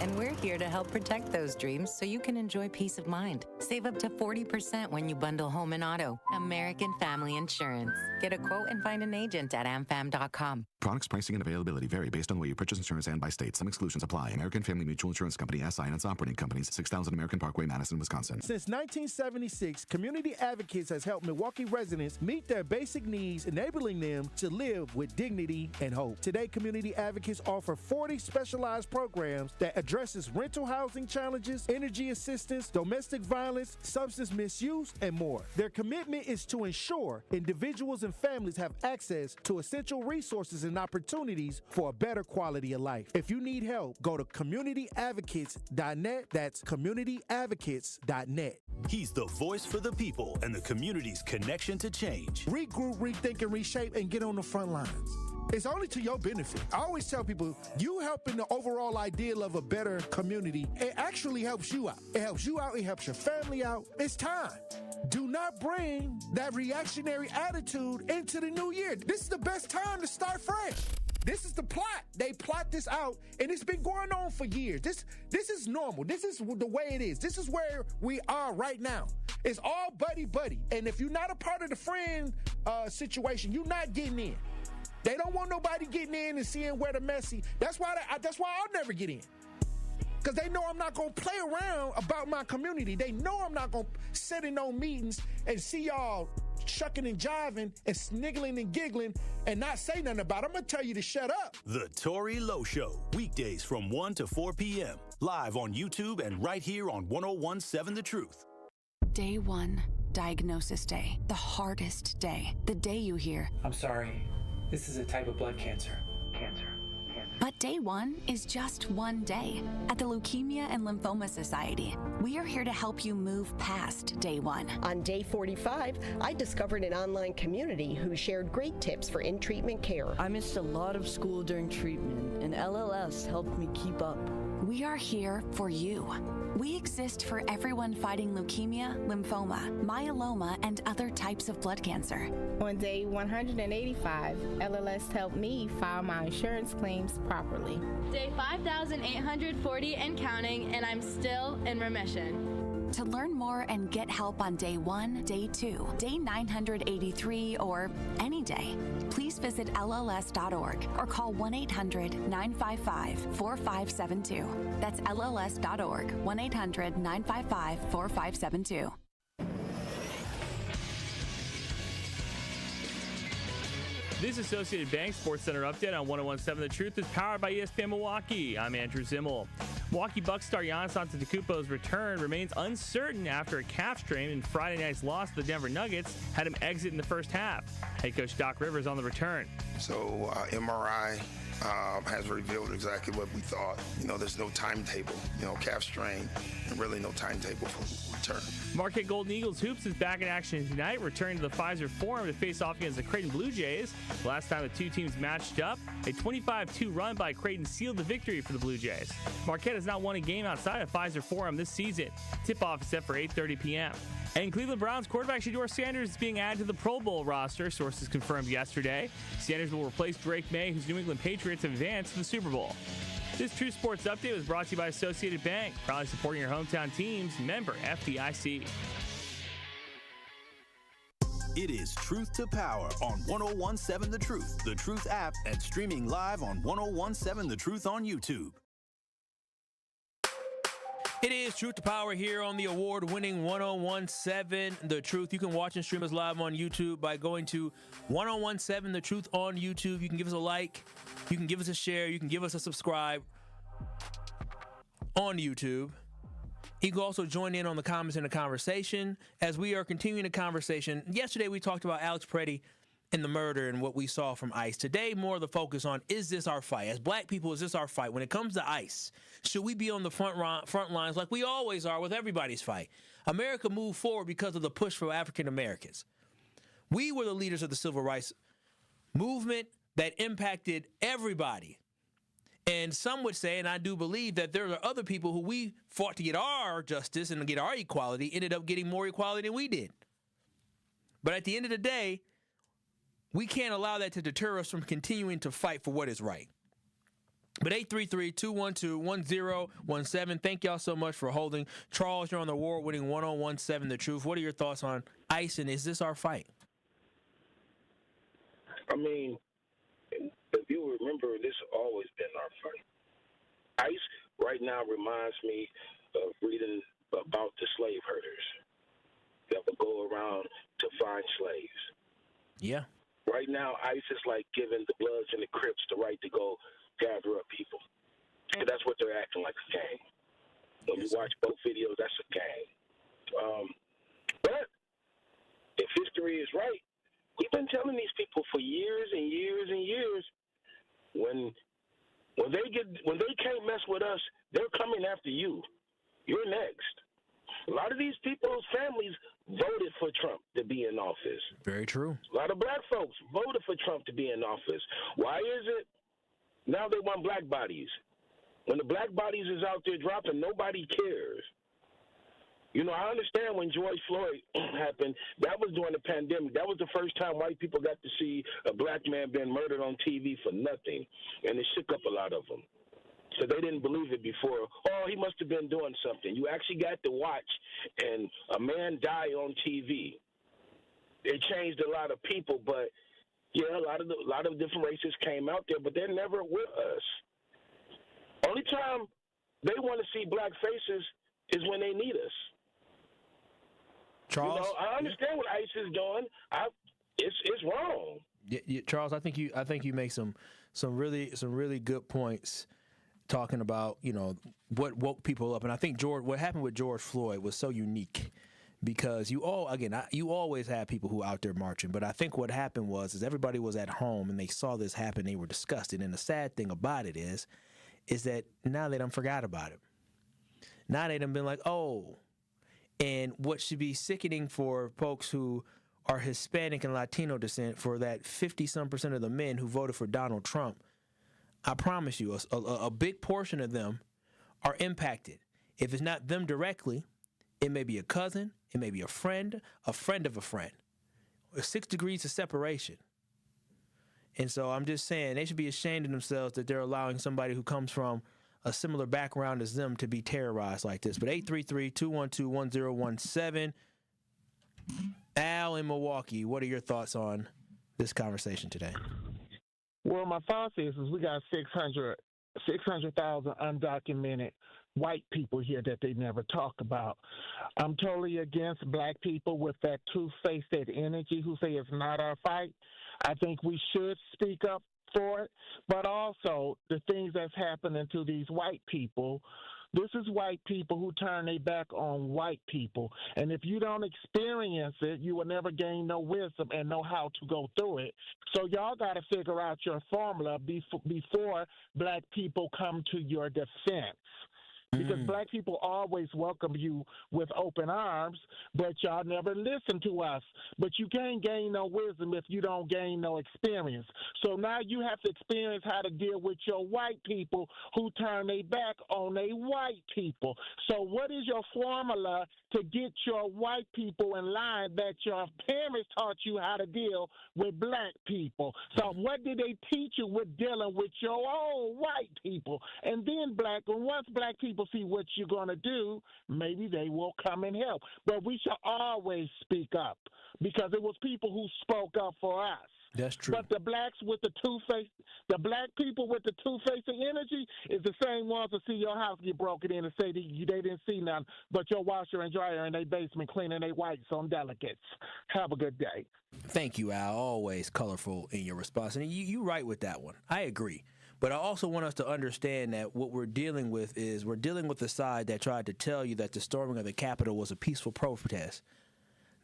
[SPEAKER 17] And we're here to help protect those dreams so you can enjoy peace of mind. Save up to 40% when you bundle home and auto. American Family Insurance. Get a quote and find an agent at amfam.com.
[SPEAKER 18] Products, pricing, and availability vary based on the way you purchase insurance and by state. Some exclusions apply. American Family Mutual Insurance Company, SI, and its operating companies, 6000 American Parkway, Madison, Wisconsin.
[SPEAKER 19] Since 1976, Community Advocates has helped Milwaukee residents meet their basic needs, enabling them to live with dignity and hope. Today, Community Advocates offer 40 specialized programs that addresses rental housing challenges, energy assistance, domestic violence, substance misuse, and more. Their commitment is to ensure individuals and families have access to essential resources and opportunities for a better quality of life. If you need help, go to communityadvocates.net. That's communityadvocates.net.
[SPEAKER 3] He's the voice for the people and the community's connection to change.
[SPEAKER 19] Regroup, rethink, and reshape, and get on the front lines. It's only to your benefit. I always tell people, you helping the overall ideal of a better community, it actually helps you out. It helps you out. It helps your family out. It's time. Do not bring that reactionary attitude into the new year. This is the best time to start fresh. This is the plot. They plot this out, and it's been going on for years. This is normal. This is the way it is. This is where we are right now. It's all buddy-buddy. And if you're not a part of the friend situation, you're not getting in. They don't want nobody getting in and seeing where the messy. That's why I'll never get in. Because they know I'm not going to play around about my community. They know I'm not going to sit in no meetings and see y'all shucking and jiving and sniggling and giggling and not say nothing about it. I'm going to tell you to shut up.
[SPEAKER 3] The Tory Lowe Show, weekdays from 1 to 4 p.m. Live on YouTube and right here on 1017 The Truth.
[SPEAKER 20] Day one, diagnosis day. The hardest day. The day you hear,
[SPEAKER 21] I'm sorry. This is a type of blood cancer.
[SPEAKER 20] But day one is just one day. At the Leukemia and Lymphoma Society, we are here to help you move past day one.
[SPEAKER 22] On day 45, I discovered an online community who shared great tips for in-treatment care.
[SPEAKER 23] I missed a lot of school during treatment, and LLS helped me keep up.
[SPEAKER 20] We are here for you. We exist for everyone fighting leukemia, lymphoma, myeloma, and other types of blood cancer.
[SPEAKER 24] On day 185, LLS helped me file my insurance claims properly.
[SPEAKER 25] Day 5,840 and counting, and I'm still in remission.
[SPEAKER 20] To learn more and get help on day 1, day 2, day 983, or any day, please visit LLS.org or call 1-800-955-4572. That's LLS.org, 1-800-955-4572.
[SPEAKER 26] This Associated Bank Sports Center update on 1017 The Truth is powered by ESPN Milwaukee. I'm Andrew Zimmel. Milwaukee Bucks star Giannis Antetokounmpo's return remains uncertain after a calf strain, and Friday night's loss to the Denver Nuggets had him exit in the first half. Head coach Doc Rivers on the return.
[SPEAKER 27] So MRI has revealed exactly what we thought. There's no timetable, calf strain, and really no timetable for return.
[SPEAKER 26] Marquette Golden Eagles Hoops is back in action tonight, returning to the Pfizer Forum to face off against the Creighton Blue Jays. The last time the two teams matched up, a 25-2 run by Creighton sealed the victory for the Blue Jays. Marquette has not won a game outside of Pfizer Forum this season. Tip-off is set for 8:30 p.m. And Cleveland Browns quarterback Shedeur Sanders is being added to the Pro Bowl roster, sources confirmed yesterday. Sanders will replace Drake May, whose New England Patriots have advanced to the Super Bowl. This True Sports Update was brought to you by Associated Bank, proudly supporting your hometown teams, member FDIC.
[SPEAKER 3] It is Truth to Power on 1017 The Truth app, and streaming live on 1017 The Truth on YouTube.
[SPEAKER 4] It is Truth to Power here on the award-winning 1017 The Truth. You can watch and stream us live on YouTube by going to 1017 The Truth on YouTube. You can give us a like, you can give us a share, you can give us a subscribe on YouTube. You can also join in on the comments and the conversation as we are continuing the conversation. Yesterday, we talked about Alex Peretti and the murder and what we saw from ICE. Today, more of the focus on, is this our fight? As black people, is this our fight? When it comes to ICE, should we be on the front lines like we always are with everybody's fight? America moved forward because of the push for African Americans. We were the leaders of the civil rights movement that impacted everybody. And some would say, and I do believe, that there are other people who we fought to get our justice and to get our equality, ended up getting more equality than we did. But at the end of the day, we can't allow that to deter us from continuing to fight for what is right. But 833-212-1017, thank y'all so much for holding. Charles, you're on the award-winning 1017 The Truth. What are your thoughts on ICE, and is this our fight?
[SPEAKER 2] I mean, if you remember, this has always been our fight. ICE right now reminds me of reading about the slave herders that would go around to find slaves.
[SPEAKER 4] Yeah.
[SPEAKER 2] Right now, ICE is like giving the Bloods and the Crips the right to go gather up people. And that's what they're acting like, a gang. When you watch both videos, that's a gang. But if history is right, we've been telling these people for years and years and years, when they can't mess with us, they're coming after you. You're next. A lot of these people's families voted for Trump to be in office.
[SPEAKER 4] Very true.
[SPEAKER 2] A lot of black folks voted for Trump to be in office. Why is it? Now they want black bodies. When the black bodies is out there dropping, nobody cares. You know, I understand when George Floyd happened, that was during the pandemic. That was the first time white people got to see a black man being murdered on TV for nothing. And it shook up a lot of them. So they didn't believe it before. Oh, he must have been doing something. You actually got to watch and a man die on TV. It changed a lot of people, but yeah, a lot of different races came out there, but they're never with us. Only time they want to see black faces is when they need us.
[SPEAKER 4] Charles,
[SPEAKER 2] you know, I understand what ICE is doing. It's wrong.
[SPEAKER 4] Yeah, Charles, I think you make some really good points talking about, you know, what woke people up. And I think what happened with George Floyd was so unique because you always have people who are out there marching. But I think what happened was everybody was at home and they saw this happen. They were disgusted. And the sad thing about it is that now they done forgot about it. Now they done been like, oh. And what should be sickening for folks who are Hispanic and Latino descent, for that 50-some% of the men who voted for Donald Trump, I promise you, a big portion of them are impacted. If it's not them directly, it may be a cousin, it may be a friend of a friend. 6 degrees of separation. And so I'm just saying they should be ashamed of themselves that they're allowing somebody who comes from a similar background as them to be terrorized like this. But 833-212-1017. Al in Milwaukee, what are your thoughts on this conversation today?
[SPEAKER 6] Well, my thoughts is we got 600,000 undocumented white people here that they never talk about. I'm totally against black people with that two-faced energy who say it's not our fight. I think we should speak up for it, but also the things that's happening to these white people. This is white people who turn their back on white people. And if you don't experience it, you will never gain no wisdom and know how to go through it. So y'all got to figure out your formula before black people come to your defense. Because black people always welcome you with open arms, but y'all never listen to us. But you can't gain no wisdom if you don't gain no experience. So now you have to experience how to deal with your white people who turn their back on their white people. So what is your formula to get your white people in line that your parents taught you how to deal with black people? So what did they teach you with dealing with your own white people? And then once black people see what you're going to do, maybe they will come and help. But we should always speak up because it was people who spoke up for us.
[SPEAKER 4] That's true.
[SPEAKER 6] But the black people with the two-faced energy is the same ones that see your house get broken in and say they didn't see nothing but your washer and dryer in their basement cleaning their whites on delicates. Have a good day.
[SPEAKER 4] Thank you, Al. Always colorful in your response. And you're right with that one. I agree. But I also want us to understand that what we're dealing with is we're dealing with the side that tried to tell you that the storming of the Capitol was a peaceful protest.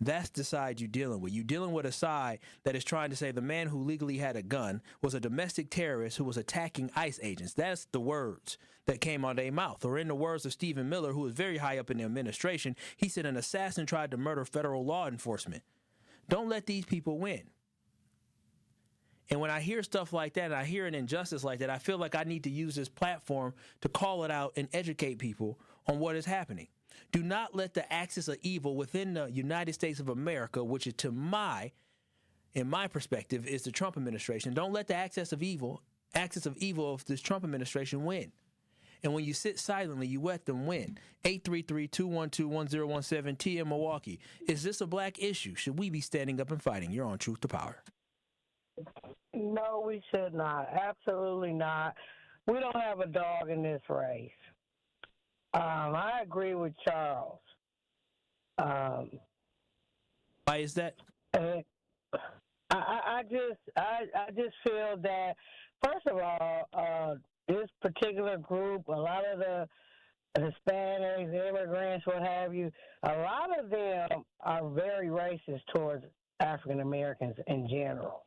[SPEAKER 4] That's the side you're dealing with. You're dealing with a side that is trying to say the man who legally had a gun was a domestic terrorist who was attacking ICE agents. That's the words that came out of their mouth. Or in the words of Stephen Miller, who was very high up in the administration, he said an assassin tried to murder federal law enforcement. Don't let these people win. And when I hear stuff like that, and I hear an injustice like that, I feel like I need to use this platform to call it out and educate people on what is happening. Do not let the axis of evil within the United States of America, which is in my perspective, is the Trump administration. Don't let the axis of evil of this Trump administration win. And when you sit silently, you let them win. 833-212-1017 TM Milwaukee. Is this a black issue? Should we be standing up and fighting? You're on Truth to Power.
[SPEAKER 7] No, we should not. Absolutely not. We don't have a dog in this race. I agree with Charles.
[SPEAKER 4] Why is that?
[SPEAKER 7] I just feel that, first of all, this particular group, a lot of the Hispanics, immigrants, what have you, a lot of them are very racist towards African Americans in general.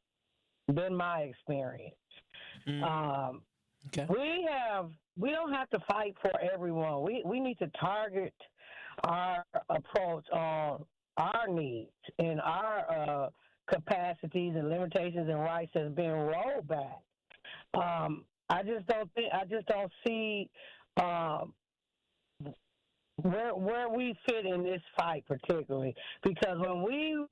[SPEAKER 7] Been my experience.
[SPEAKER 4] Okay.
[SPEAKER 7] We don't have to fight for everyone. We need to target our approach on our needs and our capacities and limitations and rights that's being rolled back. I just don't see where we fit in this fight particularly, because when we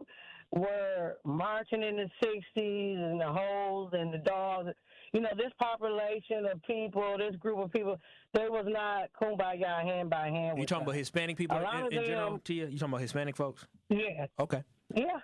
[SPEAKER 7] were marching in the 60s and the hoes and the dogs, this population of people, this group of people, they was not kumbaya hand by hand.
[SPEAKER 4] You talking about Hispanic people in general, Tia? You talking about Hispanic folks?
[SPEAKER 7] Yeah.
[SPEAKER 4] Okay.
[SPEAKER 7] Yeah.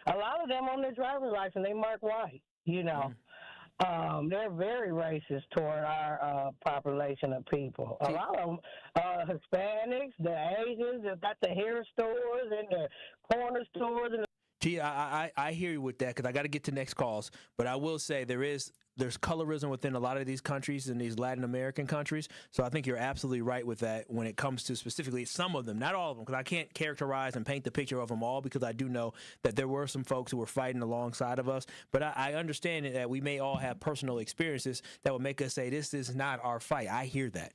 [SPEAKER 7] A lot of them on their driver's license, they mark white, They're very racist toward our population of people. A lot of them, Hispanics, the Asians, they've got the hair stores and the corner stores.
[SPEAKER 4] Tia, I hear you with that because I got to get to next calls. But I will say there's colorism within a lot of these countries and these Latin American countries. So I think you're absolutely right with that when it comes to specifically some of them, not all of them, because I can't characterize and paint the picture of them all, because I do know that there were some folks who were fighting alongside of us. But I understand that we may all have personal experiences that would make us say this is not our fight. I hear that.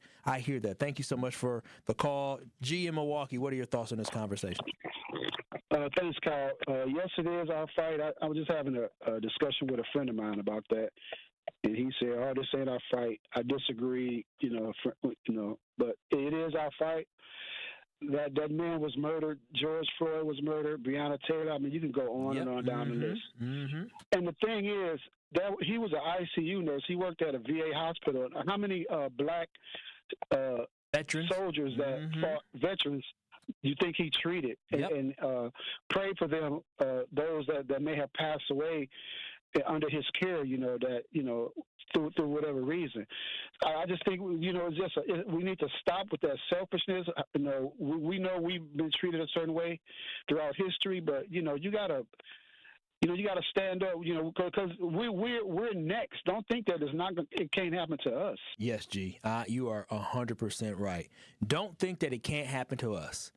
[SPEAKER 4] Thank you so much for the call. G in Milwaukee, what are your thoughts on this conversation?
[SPEAKER 8] Thanks, Kyle. Yes, it is our fight. I was just having a discussion with a friend of mine about that, and he said, "Oh, this ain't our fight." I disagree, but it is our fight. That man was murdered. George Floyd was murdered. Breonna Taylor. I mean, you can go on and on down the list. Mm-hmm. And the thing is that he was an ICU nurse. He worked at a VA hospital. How many black
[SPEAKER 4] veterans,
[SPEAKER 8] soldiers that fought, veterans, you think he treated and prayed for them, those that may have passed away under his care, through whatever reason. I just think, it's just we need to stop with that selfishness. We know we've been treated a certain way throughout history, but you gotta stand up, because we're next. Don't think that it can't happen to us.
[SPEAKER 4] Yes, G, you are 100% right. Don't think that it can't happen to us.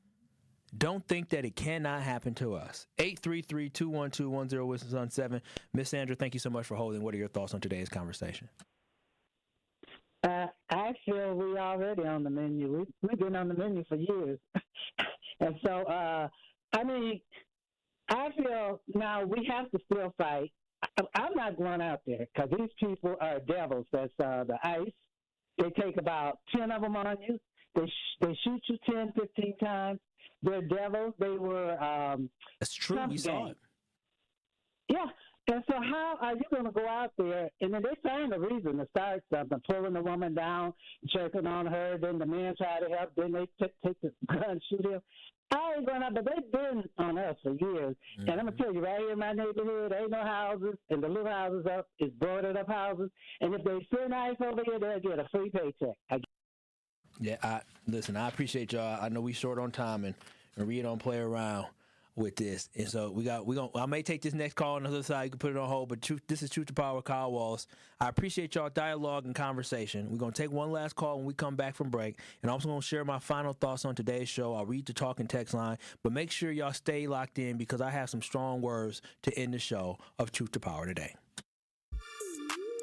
[SPEAKER 4] Don't think that it cannot happen to us. 833-212-1017. Miss Sandra, thank you so much for holding. What are your thoughts on today's conversation?
[SPEAKER 9] I feel we already on the menu. We've been on the menu for years. And so, I feel now we have to still fight. I'm not going out there because these people are devils. That's the ICE. They take about 10 of them on you. They shoot you 10, 15 times. They're devils. They were.
[SPEAKER 4] That's true. We saw it.
[SPEAKER 9] Yeah. And so how are you going to go out there, and then they find a reason to start something, pulling the woman down, jerking on her, then the man try to help, then they take the gun, shoot him. I ain't going out, but they've been on us for years. Mm-hmm. And I'm going to tell you, right here in my neighborhood, ain't no houses, and the little houses up is boarded up houses. And if they send ICE over here, they'll get a free paycheck. Listen,
[SPEAKER 4] I appreciate y'all. I know we short on time, and Rhea don't play around. with this. And so I may take this next call on the other side. You can put it on hold, but this is Truth to Power with Kyle Wallace. I appreciate y'all dialogue and conversation. We're going to take one last call when we come back from break, and I'm also going to share my final thoughts on today's show. I'll read the talk and text line, but make sure y'all stay locked in because I have some strong words to end the show of Truth to Power today.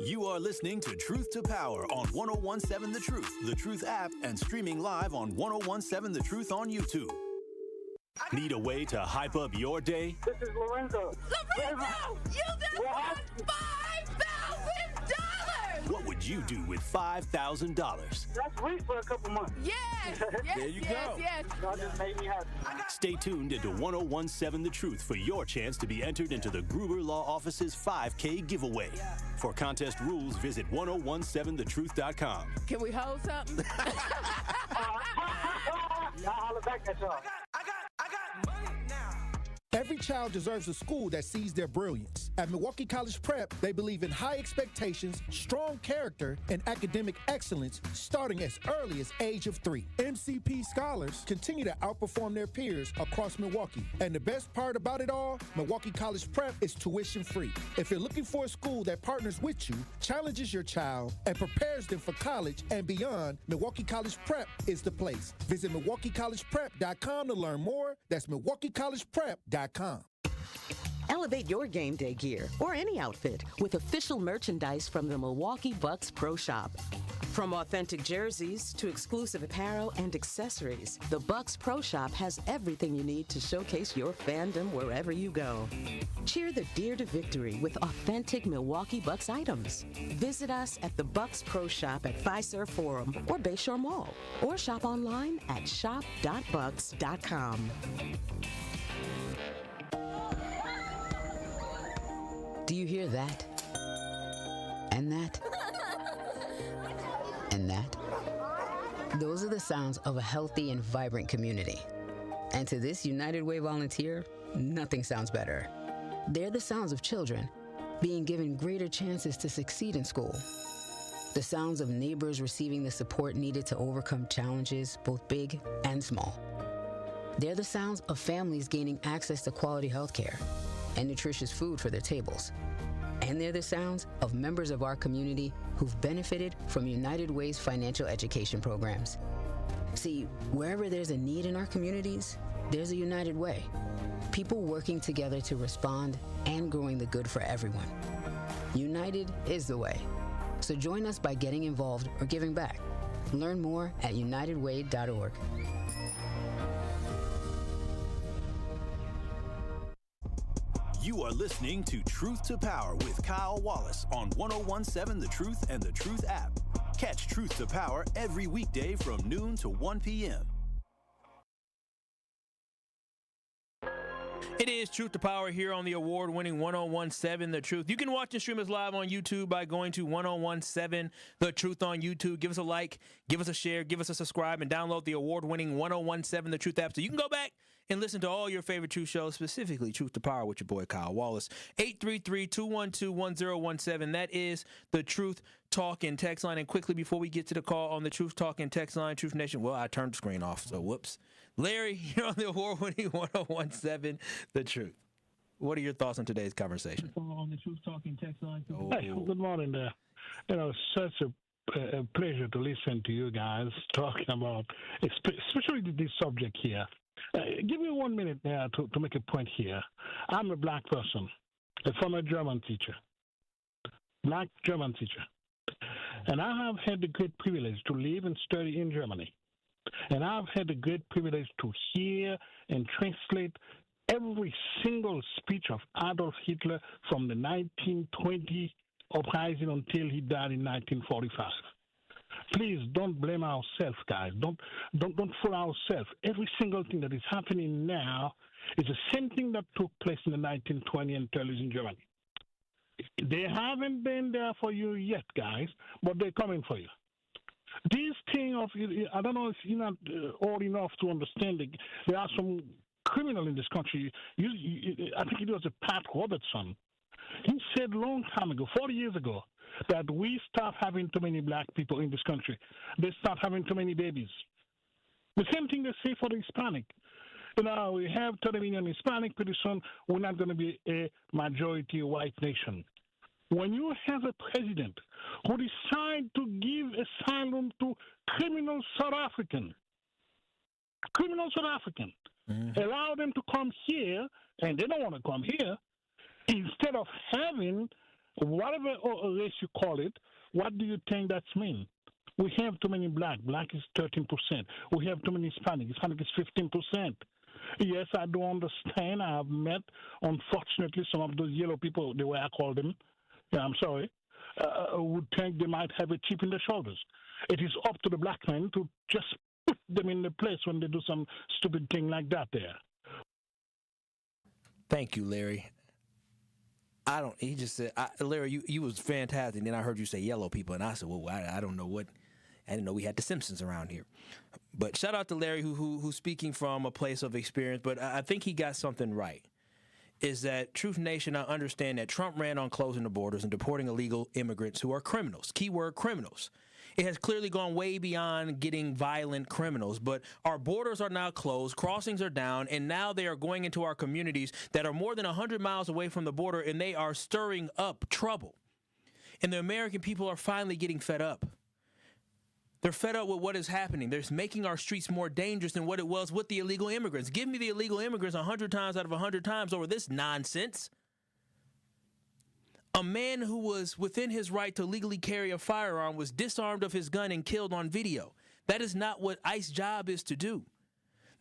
[SPEAKER 3] You are listening to Truth to Power on 1017 The Truth app, and streaming live on 1017 The Truth on YouTube. Need a way to hype up your day?
[SPEAKER 9] This is Lorenzo.
[SPEAKER 1] Lorenzo, you just won $5,000!
[SPEAKER 3] What would you do with $5,000?
[SPEAKER 9] That's free for a couple months.
[SPEAKER 1] Yes!
[SPEAKER 3] There you go.
[SPEAKER 1] Yes.
[SPEAKER 9] That just made me happy.
[SPEAKER 3] Stay tuned into 1017 The Truth for your chance to be entered into the Gruber Law Office's 5K giveaway. For contest rules, visit 1017thetruth.com.
[SPEAKER 1] Can we hold something?
[SPEAKER 9] Y'all holler back at y'all.
[SPEAKER 1] I got money now.
[SPEAKER 19] Every child deserves a school that sees their brilliance. At Milwaukee College Prep, they believe in high expectations, strong character, and academic excellence starting as early as age of 3. MCP scholars continue to outperform their peers across Milwaukee. And the best part about it all, Milwaukee College Prep is tuition free. If you're looking for a school that partners with you, challenges your child, and prepares them for college and beyond, Milwaukee College Prep is the place. Visit MilwaukeeCollegePrep.com to learn more. That's MilwaukeeCollegePrep.com.
[SPEAKER 5] Elevate your game day gear or any outfit with official merchandise from the Milwaukee Bucks Pro Shop. From authentic jerseys to exclusive apparel and accessories, the Bucks Pro Shop has everything you need to showcase your fandom wherever you go. Cheer the Deer to victory with authentic Milwaukee Bucks items. Visit us at the Bucks Pro Shop at Fiserv Forum or Bayshore Mall, or shop online at shop.bucks.com.
[SPEAKER 10] Do you hear that? And that? And that? Those are the sounds of a healthy and vibrant community. And to this United Way volunteer, nothing sounds better. They're the sounds of children being given greater chances to succeed in school. The sounds of neighbors receiving the support needed to overcome challenges, both big and small. They're the sounds of families gaining access to quality health care and nutritious food for their tables. And they're the sounds of members of our community who've benefited from United Way's financial education programs. See, wherever there's a need in our communities, there's a United Way. People working together to respond and growing the good for everyone. United is the way. So join us by getting involved or giving back. Learn more at unitedway.org.
[SPEAKER 3] You are listening to Truth to Power with Kyle Wallace on 1017 The Truth and The Truth app. Catch Truth to Power every weekday from noon to 1 p.m.
[SPEAKER 4] It is Truth to Power here on the award-winning 1017 The Truth. You can watch and stream us live on YouTube by going to 1017 The Truth on YouTube. Give us a like, give us a share, give us a subscribe, and download the award-winning 1017 The Truth app so you can go back and listen to all your favorite Truth shows, specifically Truth to Power with your boy Kyle Wallace. 833-212-1017. That is the Truth Talk and Text line. And quickly, before we get to the call on the Truth Talk and Text line, Truth Nation, well, I turned the screen off, so whoops. Larry, you're on the award-winning 1017 The Truth. What are your thoughts on today's conversation?
[SPEAKER 6] On the Truth Talk and Text line. Hey, good morning there. Such a pleasure to listen to you guys talking about, especially this subject here. Give me 1 minute there to make a point here. I'm a black person, a former German teacher, black German teacher. And I have had the great privilege to live and study in Germany. And I've had the great privilege to hear and translate every single speech of Adolf Hitler from the 1920 uprising until he died in 1945. Please don't blame ourselves, guys. Don't fool ourselves. Every single thing that is happening now is the same thing that took place in the 1920 and 30s in Germany. They haven't been there for you yet, guys, but they're coming for you. This thing of, I don't know if you're not old enough to understand it. There are some criminals in this country. I think it was a Pat Robertson. He said a long time ago, 40 years ago, that we stop having too many black people in this country. They start having too many babies. The same thing they say for the Hispanic. We have 30 million Hispanic. Pretty soon, we're not going to be a majority white nation. When you have a president who decides to give asylum to criminal South African, allow them to come here, and they don't want to come here, instead of having whatever race you call it, what do you think that means? We have too many black. Black is 13%. We have too many Hispanic. Hispanic is 15%. Yes, I do understand. I have met, unfortunately, some of those yellow people, the way I call them, I'm sorry, would think they might have a chip in their shoulders. It is up to the black men to just put them in the place when they do some stupid thing like that there.
[SPEAKER 4] Thank you, Larry. He just said, Larry, you was fantastic. Then I heard you say yellow people, and I said, well, I don't know what. I didn't know we had the Simpsons around here. But shout out to Larry, who's speaking from a place of experience. But I think he got something right. Is that Truth Nation, I understand that Trump ran on closing the borders and deporting illegal immigrants who are criminals. Keyword criminals. It has clearly gone way beyond getting violent criminals, but our borders are now closed, crossings are down, and now they are going into our communities that are more than 100 miles away from the border, and they are stirring up trouble. And the American people are finally getting fed up. They're fed up with what is happening. They're making our streets more dangerous than what it was with the illegal immigrants. Give me the illegal immigrants 100 times out of 100 times over this nonsense. A man who was within his right to legally carry a firearm was disarmed of his gun and killed on video. That is not what ICE's job is to do.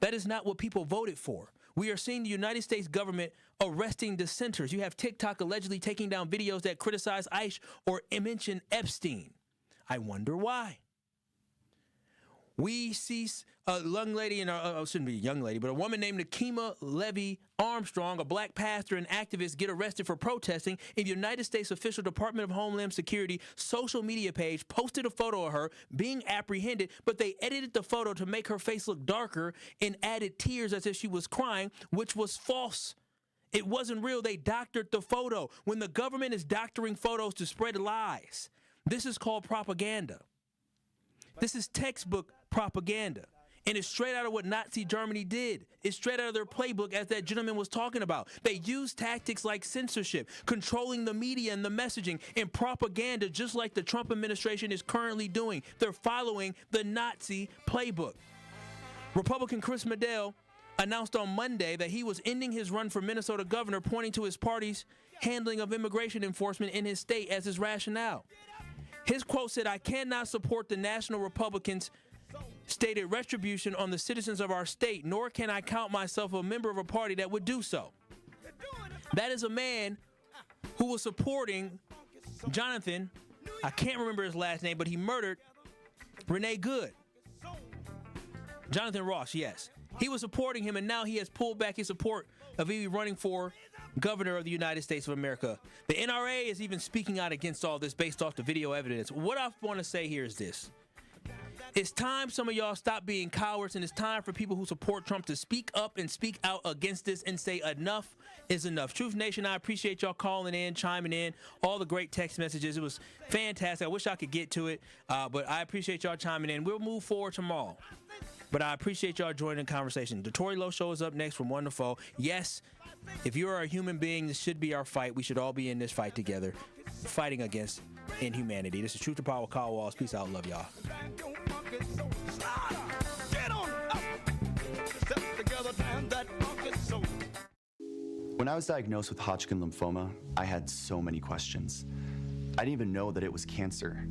[SPEAKER 4] That is not what people voted for. We are seeing the United States government arresting dissenters. You have TikTok allegedly taking down videos that criticize ICE or mention Epstein. I wonder why. We see a young lady, shouldn't be a young lady, but a woman named Nakima Levy Armstrong, a black pastor and activist, get arrested for protesting. And the United States official Department of Homeland Security social media page posted a photo of her being apprehended, but they edited the photo to make her face look darker and added tears as if she was crying, which was false. It wasn't real. They doctored the photo. When the government is doctoring photos to spread lies, this is called propaganda. This is textbook propaganda. And it's straight out of what Nazi Germany did. It's straight out of their playbook, as that gentleman was talking about. They use tactics like censorship, controlling the media and the messaging, and propaganda, just like the Trump administration is currently doing. They're following the Nazi playbook. Republican Chris Medell announced on Monday that he was ending his run for Minnesota governor, pointing to his party's handling of immigration enforcement in his state as his rationale. His quote said, "I cannot support the National Republicans' stated retribution on the citizens of our state, nor can I count myself a member of a party that would do so." That is a man who was supporting Jonathan, I can't remember his last name, but he murdered Renee Good. Jonathan Ross, yes. He was supporting him, and now he has pulled back his support of even running for governor of the United States of America. The NRA is even speaking out against all this based off the video evidence. What I want to say here is this. It's time some of y'all stop being cowards, and it's time for people who support Trump to speak up and speak out against this and say enough is enough. Truth Nation, I appreciate y'all calling in, chiming in, all the great text messages. It was fantastic. I wish I could get to it, but I appreciate y'all chiming in. We'll move forward tomorrow. But I appreciate y'all joining the conversation. The Tory Lowe Show is up next from 1 to 4. Yes, if you are a human being, this should be our fight. We should all be in this fight together, fighting against inhumanity. This is Truth to Power, Kyle Wallace. Peace out. Love y'all.
[SPEAKER 11] When I was diagnosed with Hodgkin lymphoma, I had so many questions. I didn't even know that it was cancer.